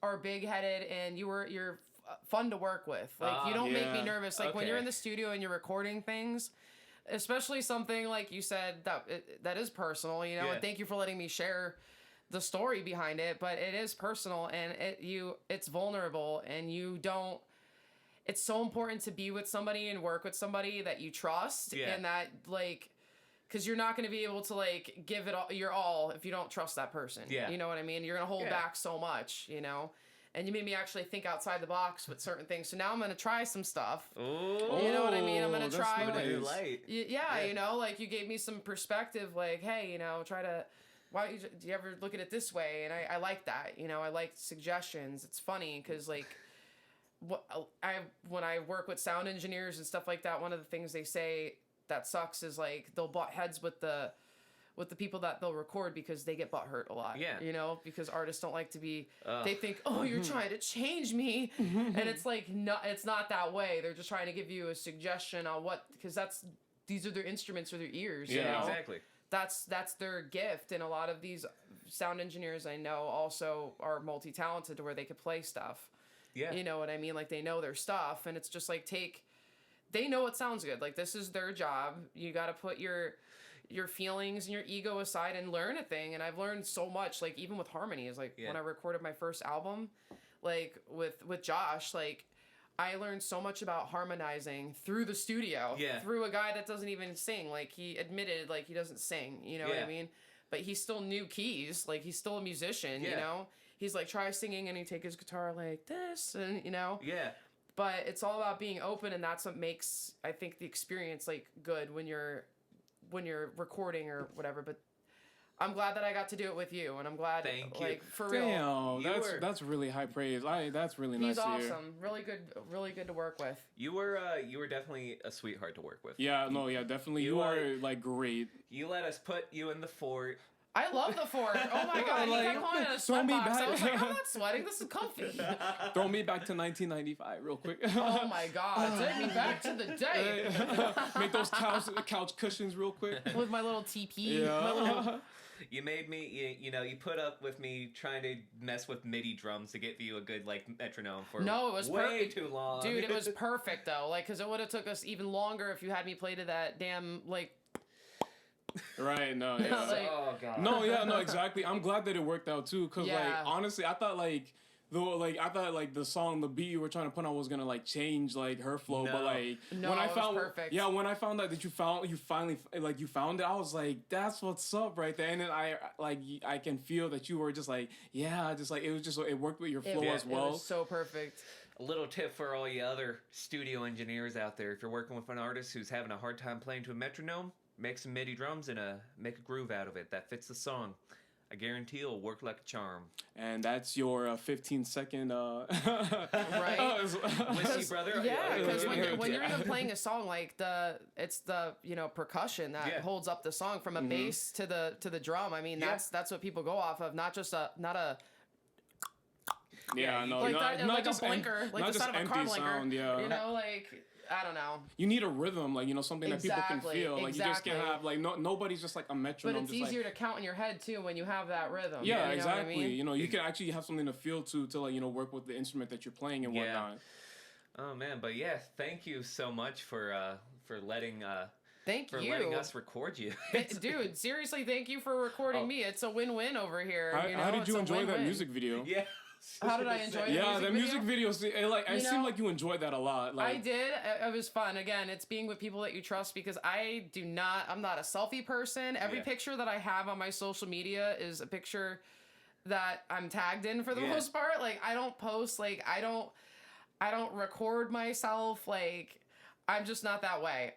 are big headed, and you're fun to work with. Like, you don't make me nervous. Like when you're in the studio and you're recording things. Especially something like you said that is personal, and thank you for letting me share the story behind it, but it is personal and it's vulnerable, and it's so important to be with somebody and work with somebody that you trust, and that, like, because you're not going to be able to, like, give it all your all if you don't trust that person. You know what I mean? You're going to hold back so much, And you made me actually think outside the box with certain things. So now I'm going to try some stuff. Ooh. You know what I mean? I'm going to try. Nice. Light. Yeah, like, you gave me some perspective. Like, hey, try to... do you ever look at it this way? And I like that. I like suggestions. It's funny because, like, when I work with sound engineers and stuff like that, one of the things they say that sucks is, like, they'll butt heads with the people that they'll record because they get butthurt a lot. Yeah. Because artists don't like to be... They think, oh, you're trying to change me. And it's like, no, it's not that way. They're just trying to give you a suggestion on what... Because these are their instruments or their ears, you know? Exactly. That's their gift. And a lot of these sound engineers I know also are multi-talented to where they could play stuff. Yeah. You know what I mean? Like, they know their stuff. And it's just like, they know it sounds good. Like, this is their job. You got to put your feelings and your ego aside and learn a thing. And I've learned so much, like, even with harmonies, like when I recorded my first album, like with Josh, like, I learned so much about harmonizing through the studio, through a guy that doesn't even sing. Like, he admitted, like, he doesn't sing, you know what I mean? But he still knew keys, like, he's still a musician, you know? He's like, try singing, and he'd take his guitar like this, and, but it's all about being open, and that's what makes, I think, the experience, like, good when you're recording or whatever. But I'm glad that I got to do it with you, and I'm glad, for real. Damn, that's really high praise. That's really nice to hear. He's awesome. Really good to work with. You were definitely a sweetheart to work with. Yeah, definitely. You are like great. You let us put you in the fort. I love the fort. Oh my god, he kept calling it a sweat box. I was like, I'm not sweating. This is comfy. Throw me back to 1995 real quick. Oh my god, take me back to the day. Make those couch cushions real quick. With my little TP. Yeah. You made me, you put up with me trying to mess with MIDI drums to get you a good, like, metronome for it was way too long. Dude, it was perfect, though. Like, because it would have took us even longer if you had me play to that damn, like... Right, no, yeah. Like, oh, God. No, yeah, no, exactly. I'm glad that it worked out, too, because, like, honestly, I thought, like... Though, like, I thought, like, the beat you were trying to put on was gonna, like, change, like, her flow, but, like, when I found, perfect. Yeah, when I found out that you finally, like, you found it, I was like, that's what's up right there, and then I can feel that you were just like, yeah, just, like, it worked with your flow as well. It was so perfect. A little tip for all you other studio engineers out there: if you're working with an artist who's having a hard time playing to a metronome, make some MIDI drums and make a groove out of it that fits the song. I guarantee it'll work like a charm. And that's your 15-second right, Whiskey brother. Yeah, because when you're even playing a song, like it's the percussion that holds up the song from a bass to the drum. I mean, that's what people go off of, not a yeah, no, like not, that, not like just a blinker, like the sound of a car blinker. Sound, yeah. You know, like, I don't know. You need a rhythm, like, something that people can feel. Like, you just can't have, like, nobody's just like a metronome. But it's just easier to count in your head, too, when you have that rhythm. Yeah, you know exactly. What I mean? You can actually have something to feel to like, work with the instrument that you're playing and whatnot. Oh, man. But, yeah, thank you so much for letting... letting us record you. Dude, seriously, thank you for recording me. It's a win-win over here. How did you enjoy that music video? Yeah. How did I enjoy it? Yeah, the music video, it seemed like you enjoyed that a lot. Like, I did. It was fun. Again, it's being with people that you trust, because I'm not a selfie person. Every picture that I have on my social media is a picture that I'm tagged in for the most part. Like, I don't post, like, I don't record myself. Like, I'm just not that way.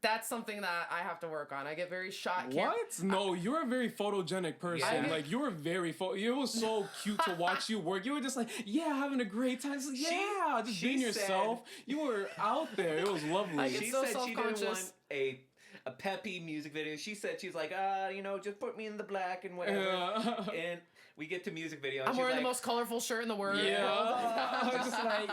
That's something that I have to work on. I get very shot. What? No, you're a very photogenic person. Yeah. Like, you were very it was so cute to watch you work. You were just like, yeah, having a great time. Just being yourself. You were out there. It was lovely. She said she didn't want a peppy music video. She said, she's like, just put me in the black and whatever. And we get to music video. And I'm wearing the most colorful shirt in the world. Yeah. Just like,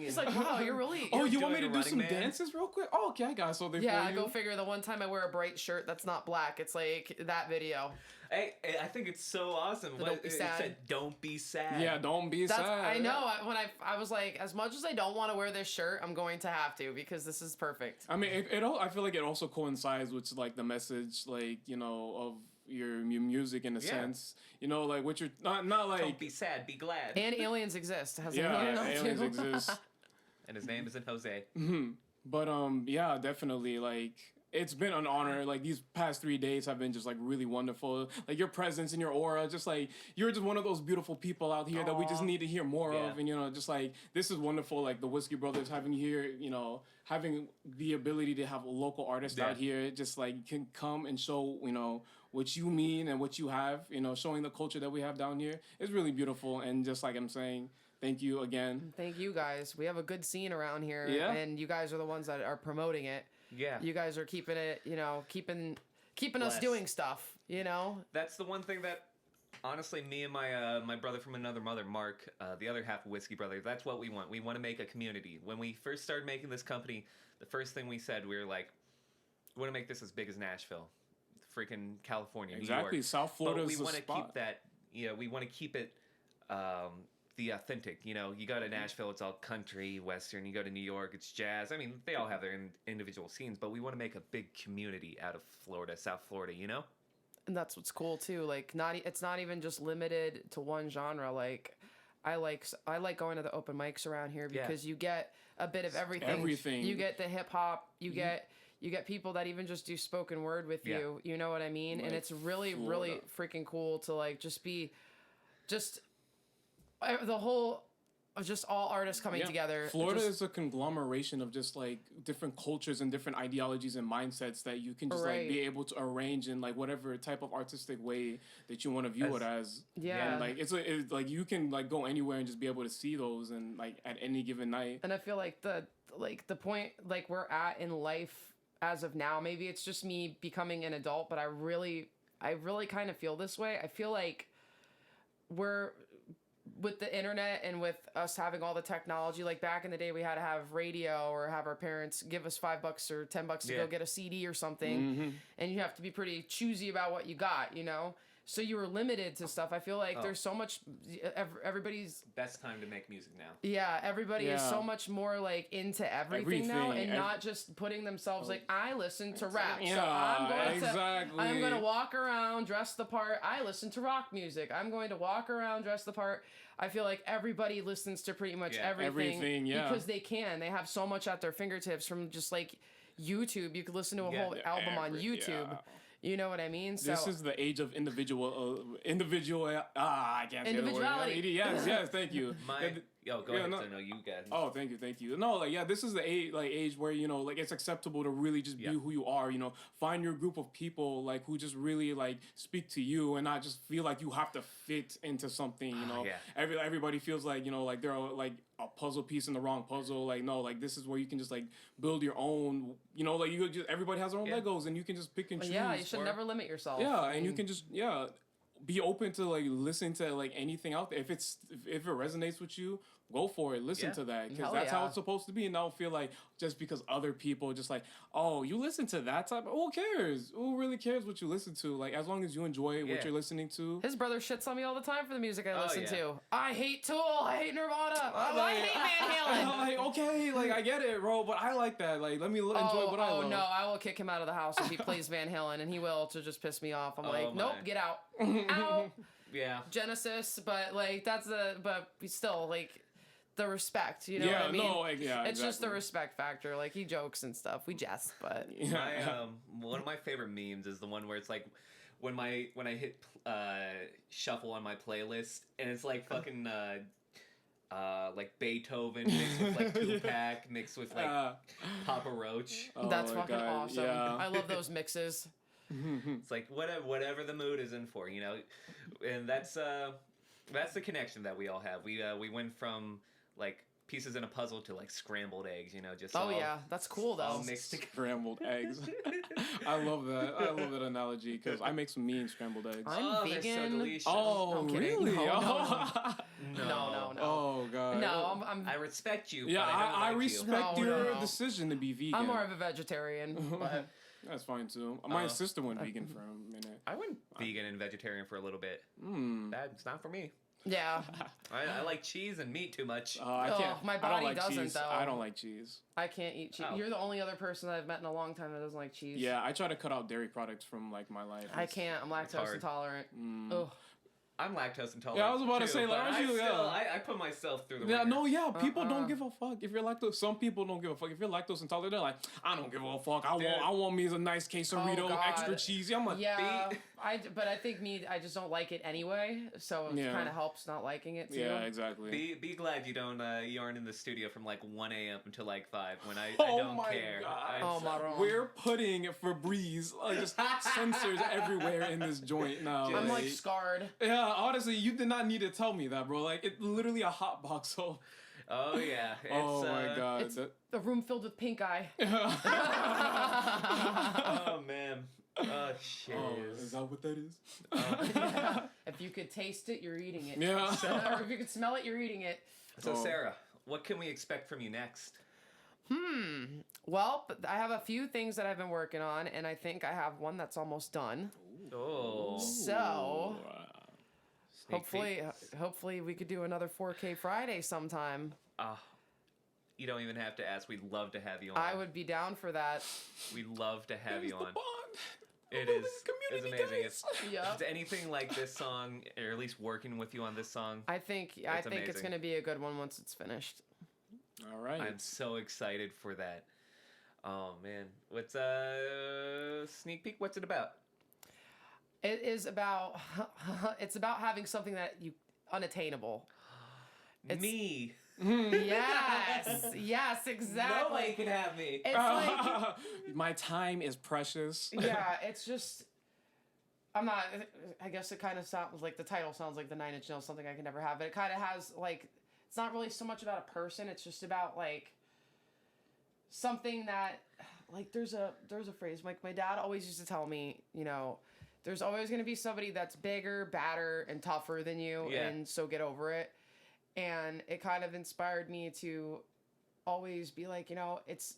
It's like, wow, you're really... Oh, you want me to do some dances real quick? Oh, okay, I got something for you. Go figure. The one time I wear a bright shirt that's not black, it's like that video. Hey, I think it's so awesome. It said, don't be sad. Yeah, don't be sad. I know. When I was like, as much as I don't want to wear this shirt, I'm going to have to, because this is perfect. I mean, I feel like it also coincides with, like, the message, like, of your music in a sense, like, what you're not like, don't be sad, be glad. And aliens exist. Aliens exist. And his name isn't Jose. But yeah, definitely, like, it's been an honor. Like, these past 3 days have been just, like, really wonderful. Like, your presence and your aura, just, like, you're just one of those beautiful people out here that we just need to hear more of. And, just, like, this is wonderful. Like, the Whiskey Brothers having you here, having the ability to have a local artist out here, just, like, can come and show, what you mean and what you have, showing the culture that we have down here is really beautiful. And just like I'm saying, thank you again. Thank you guys. We have a good scene around here, and you guys are the ones that are promoting it. Yeah. You guys are keeping it, keeping us doing stuff, That's the one thing that, honestly, me and my brother from another mother, Mark, the other half of Whiskey Brothers, that's what we want. We want to make a community. When we first started making this company, the first thing we said, we were like, we want to make this as big as Nashville, freaking California, New York. South Florida is the spot. But we want to keep that, we want to keep it the authentic. You go to Nashville, it's all country, western. You go to New York, it's jazz. I mean, they all have their individual scenes, but we want to make a big community out of Florida, South Florida, And that's what's cool too. Like, it's not even just limited to one genre. Like, I like going to the open mics around here because you get a bit of everything. You get the hip hop. You get people that even just do spoken word with you. You know what I mean? Like, and it's really, really freaking cool to, like, the whole of just all artists coming together. Florida is a conglomeration of just, like, different cultures and different ideologies and mindsets that you can just like be able to arrange in, like, whatever type of artistic way that you want to view it as. Yeah. And, like, it's like you can, like, go anywhere and just be able to see those and, like, at any given night. And I feel like the point, like, we're at in life as of now, maybe it's just me becoming an adult, but I really kind of feel this way. I feel like we're, with the internet and with us having all the technology, like back in the day we had to have radio or have our parents give us $5 or $10 to go get a CD or something. And you have to be pretty choosy about what you got, so you were limited to stuff. I feel like there's so much. Everybody's best time to make music now. Yeah, everybody is so much more like into everything now, and not just putting themselves like, I listen to rap, so I'm going to walk around dress the part. I listen to rock music. I'm going to walk around dress the part. I feel like everybody listens to pretty much everything because they can. They have so much at their fingertips from just like YouTube. You could listen to a whole album on YouTube. Yeah. You know what I mean? So this is the age of individual. I can't say individuality. The word. Yes, thank you. Go ahead. No, you guys. Oh, thank you. No, this is the age where it's acceptable to really just be who you are. Find your group of people who just really speak to you and not just feel like you have to fit into something. Everybody feels like they're a puzzle piece in the wrong puzzle. This is where you can just build your own. Everybody has their own Legos and you can just pick and choose. Yeah, you should never limit yourself. Yeah, and you can just be open to listening to anything out there. If it resonates with you, go for it. Listen to that because that's how it's supposed to be. And don't feel like just because other people just oh, you listen to that type. Who cares? Who really cares what you listen to? As long as you enjoy what you're listening to. His brother shits on me all the time for the music I listen to. I hate Tool. I hate Nirvana. I hate Van Halen. Okay, I get it, bro, but I like that. Let me enjoy what I love. Oh no, I will kick him out of the house if he plays Van Halen, and he will to just piss me off. I'm nope, get out. Out. Yeah. Genesis, but but still the respect, you know what I mean? It's just the respect factor. He jokes and stuff. We jest, but one of my favorite memes is the one where it's when I hit shuffle on my playlist and it's fucking Beethoven mixed with Tupac mixed with Papa Roach. That's fucking awesome. Yeah. I love those mixes. It's whatever the mood is in for, and that's the connection that we all have. We went from pieces in a puzzle to scrambled eggs, just that's cool though. All mixed together. Scrambled eggs. I love that. I love that analogy because I make some mean scrambled eggs. I'm vegan. They're so delicious. Oh, really? No. Oh god. No, I respect you. Yeah, but I respect your decision to be vegan. I'm more of a vegetarian. But that's fine too. My sister went vegan for a minute. I went vegan and vegetarian for a little bit. That's not for me. Yeah. I like cheese and meat too much. I can't. My body doesn't cheese. though. I don't like cheese. I can't eat cheese. You're the only other person that I've met in a long time that doesn't like cheese. Yeah, I try to cut out dairy products from my life. I can't. I'm lactose intolerant. Ugh. I'm lactose intolerant. Yeah, I was about to say, I put myself through the ringer. People don't give a fuck if you're lactose. Some people don't give a fuck if you're lactose intolerant. They're like, I don't give a fuck. I want me a nice quesarito, extra cheesy. I'm like, but I think I just don't like it anyway. So it kind of helps not liking it too. Yeah, exactly. Be glad you aren't in the studio from 1 a.m. until 5 when I don't care. God. We're putting Febreze just sensors everywhere in this joint now. I'm scarred. Yeah. Honestly, you did not need to tell me that, bro. It's literally a hot box. So. Oh yeah. Oh my god. It's a room filled with pink eye. Oh man. Oh shit. Is that what that is? If you could taste it, you're eating it. Yeah. Or if you could smell it, you're eating it. So Sarah, what can we expect from you next? Well, I have a few things that I've been working on, and I think I have one that's almost done. Oh. So. Hopefully we could do another 4K Friday sometime. You don't even have to ask. We'd love to have you on. I would be down for that. We'd love to have you on. The bond. It is. It's amazing. It's Yep. anything like this song, or at least working with you on this song. I think it's going to be a good one once it's finished. All right. I'm so excited for that. Oh man, what's sneak peek? What's it about? It is about it's about having something that you unattainable. Me. Yes, exactly. Nobody can have me. It's my time is precious. Yeah, it's just I guess it kind of sounds like the title sounds like the 9 Inch Nails, something I can never have, but it kind of has it's not really so much about a person, it's just about something that there's a phrase my dad always used to tell me, there's always going to be somebody that's bigger, badder, and tougher than you, and so get over it. And it kind of inspired me to always be it's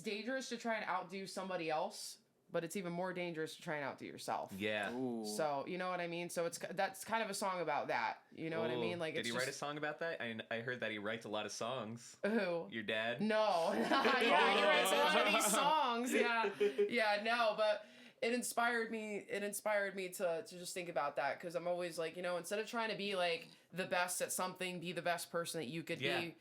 dangerous to try and outdo somebody else, but it's even more dangerous to try and outdo yourself. Yeah. Ooh. So, you know what I mean? So that's kind of a song about that. You know what I mean? Like, did he write a song about that? I heard that he writes a lot of songs. Who? Your dad? No. Yeah, he writes a lot of these songs. Yeah, no, but it inspired me to just think about that, because I'm always like, you know, instead of trying to be like the best at something, be the best person that you could be.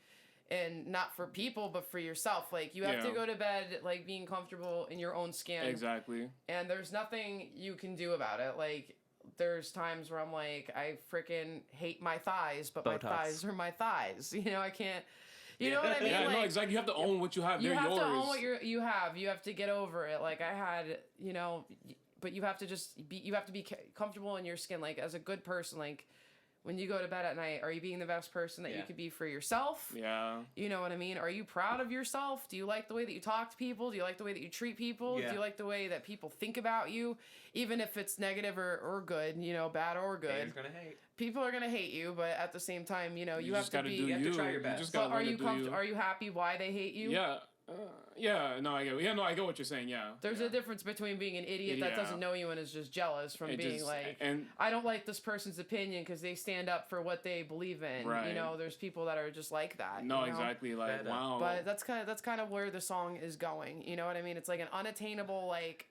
And not for people, but for yourself. Like, you have to go to bed, like, being comfortable in your own skin. Exactly. And there's nothing you can do about it. Like, there's times where I'm like, I freaking hate my thighs, but Botox. My thighs are my thighs. You know, I can't... You know what I mean? Yeah, like, no, exactly. You have to own what you have. You They're have yours. to own what you have. You have to get over it. Like, I had, you know... But you have to just be... You have to be comfortable in your skin. Like, as a good person, like... When you go to bed at night, are you being the best person that you could be for yourself? Yeah. You know what I mean? Are you proud of yourself? Do you like the way that you talk to people? Do you like the way that you treat people? Yeah. Do you like the way that people think about you? Even if it's negative or good, you know, bad or good. Haters gonna hate. People are going to hate you, but at the same time, you know, you have just to gotta be... do you have to try your best. Just But are you happy why they hate you? Yeah. I get. Yeah, no, I get what you're saying. Yeah. There's a difference between being an idiot that doesn't know you and is just jealous from being I don't like this person's opinion because they stand up for what they believe in. Right. You know, there's people that are just like that. No, you know? exactly. Like, wow. But that's kind of where the song is going. You know what I mean? It's like an unattainable like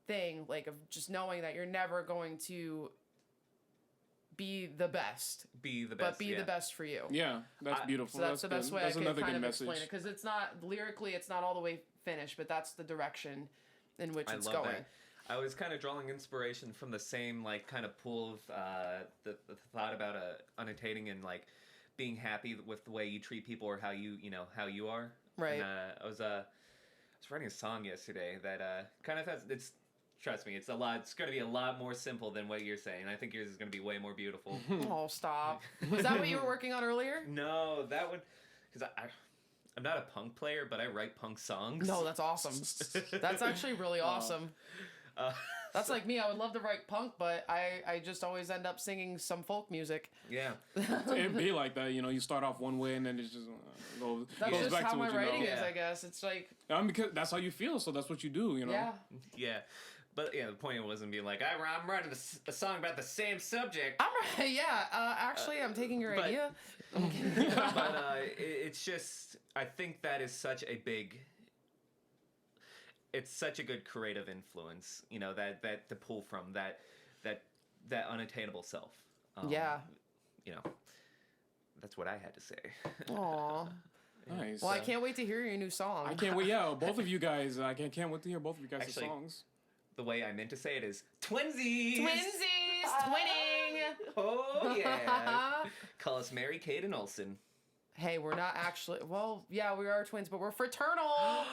thing, like of just knowing that you're never going to be the best. But be the best for you. Yeah, that's beautiful. So that's the best way I can kind of explain message. it, because it's not lyrically, it's not all the way finished, but that's the direction in which it's going. That. I was kind of drawing inspiration from the same like kind of pool of the thought about unattaining and like being happy with the way you treat people or how you are. Right. And, I was writing a song yesterday that kind of has it's. Trust me, it's going to be a lot more simple than what you're saying. I think yours is going to be way more beautiful. Oh, stop. Was that what you were working on earlier? No, that would... Because I'm not a punk player, but I write punk songs. No, that's awesome. That's actually really awesome. That's like me. I would love to write punk, but I just always end up singing some folk music. Yeah. It'd be like that, you know, you start off one way and then it just goes that's goes just back how to my what you writing know. is, I guess. It's like... because that's how you feel, so that's what you do, you know? Yeah. Yeah. But yeah, the point wasn't being like, I'm writing a song about the same subject. Actually, I'm taking your idea. But it's just, I think that is such a big... It's such a good creative influence, you know, that to pull from that unattainable self. Yeah. You know, that's what I had to say. Aw. Nice. Well, I can't wait to hear your new song. I can't wait. Yeah, both of you guys. I can't wait to hear both of you guys' Actually, songs. The way I meant to say it is twinsies. Twinsies, twinning. Oh yeah. Call us Mary Kate and Olsen. Hey, we're not actually. Well, yeah, we are twins, but we're fraternal.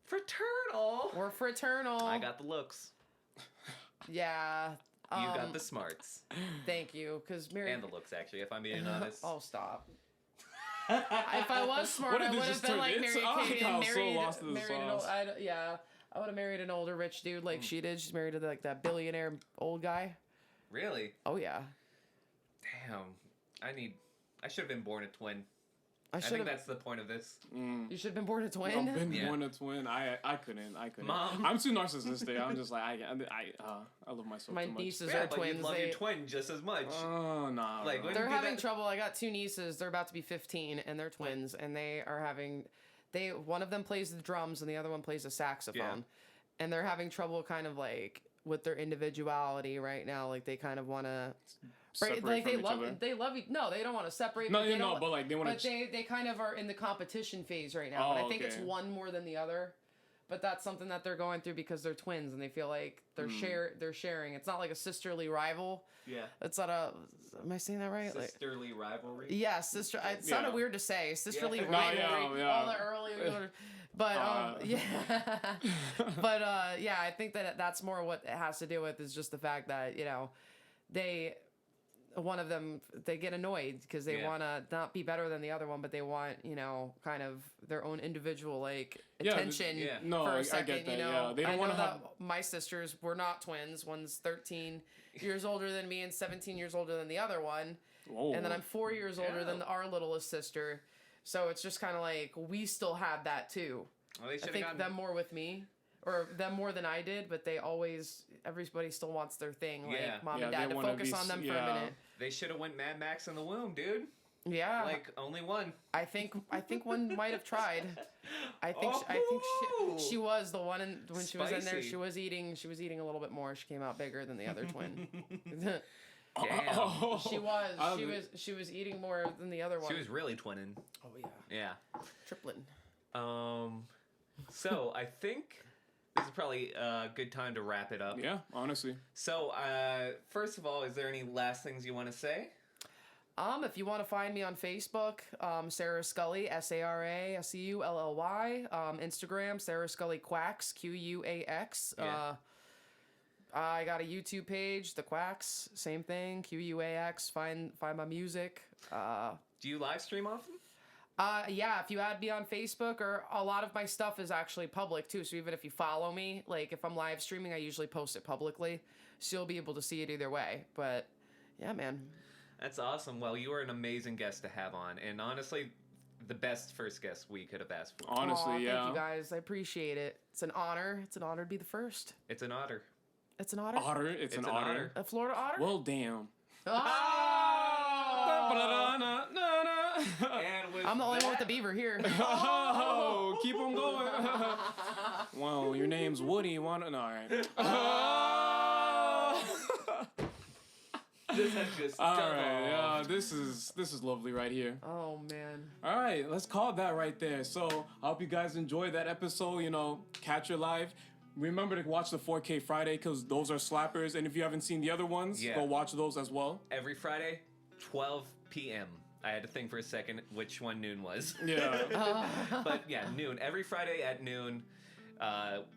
Fraternal. We're fraternal. I got the looks. Yeah. You got the smarts. Thank you, because Mary and the looks, actually, if I'm being honest. Oh, stop. If I was smart, I would have been like Mary Kate and I would have married an older rich dude like she did. She's married to like that billionaire old guy. Really? Oh yeah. Damn. I should have been born a twin. I think that's the point of this. You should have been born a twin. I've been born a twin. I couldn't. Mom. I'm too narcissistic. I'm just like I love myself My too much. nieces are twins. You love your twin just as much. Oh no. Like they're having trouble. I got two nieces. They're about to be 15, and they're twins, and they are having. One of them plays the drums, and the other one plays the saxophone, and they're having trouble kind of like with their individuality right now. Like they kind of want to. Right, like they love no, they don't want to separate. No, but like they want to. But they kind of are in the competition phase right now. And I think it's one more than the other. But that's something that they're going through because they're twins and they feel like they're sharing. It's not like a sisterly rival. Yeah. It's not a. Am I saying that right? Sisterly rivalry. Yeah, sister. It sounded weird to say sisterly rivalry. Yeah. All the early. But but I think that's more what it has to do with is just the fact that one of them, they get annoyed because they want to not be better than the other one, but they want, kind of their own individual, attention for a second, I get that, They don't want to have... My sisters were not twins. One's 13 years older than me and 17 years older than the other one. Whoa. And then I'm 4 years older than our littlest sister. So it's just kind of like, we still have that too. Well, I think them more with me. or them more than I did, but everybody still wants their thing, like mom and dad to focus on them for a minute. They should have went Mad Max in the womb, dude. Yeah, like only one. I think one might have tried. I think she was the one when she was in there. She was eating a little bit more. She came out bigger than the other twin. Damn. She was eating more than the other one. She was really twinning. Oh yeah. Yeah. Tripling. So I think this is probably a good time to wrap it up. Yeah, honestly. So, first of all, is there any last things you want to say? If you want to find me on Facebook, Sara Scully, SaraScully. Instagram, Sara Scully Quacks, QUAX. Yeah. I got a YouTube page, The Quacks, same thing, QUAX. Find my music. Do you live stream often? Yeah, if you add me on Facebook, or a lot of my stuff is actually public too. So even if you follow me, like if I'm live streaming, I usually post it publicly, so you'll be able to see it either way. But yeah, man. That's awesome. Well, you are an amazing guest to have on, and honestly, the best first guest we could have asked for. Honestly, yeah. Thank you guys. I appreciate it. It's an honor. It's an honor to be the first. It's an honor. It's an otter. Otter. It's an otter. A Florida otter. Well, damn. I'm the only one with the beaver here. Oh, keep them going. Well, your name's Woody. All right. This has just all right. This is lovely right here. Oh man. All right, let's call it that right there. So I hope you guys enjoyed that episode. Catch your live. Remember to watch the 4K Friday because those are slappers. And if you haven't seen the other ones, go watch those as well. Every Friday, 12 p.m. I had to think for a second which one noon was. Yeah. But yeah, noon. Every Friday at noon,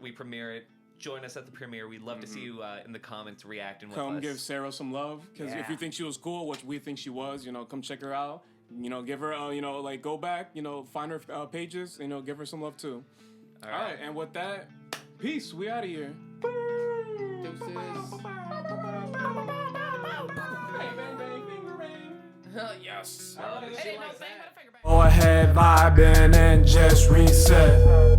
we premiere it. Join us at the premiere. We'd love to see you in the comments reacting with us. Come give Sarah some love because if you think she was cool, which we think she was, come check her out. Give her, go back, find her pages, give her some love too. All right. And with that, peace. We out of here. Deuces. Yes. Go ahead, vibing and just reset.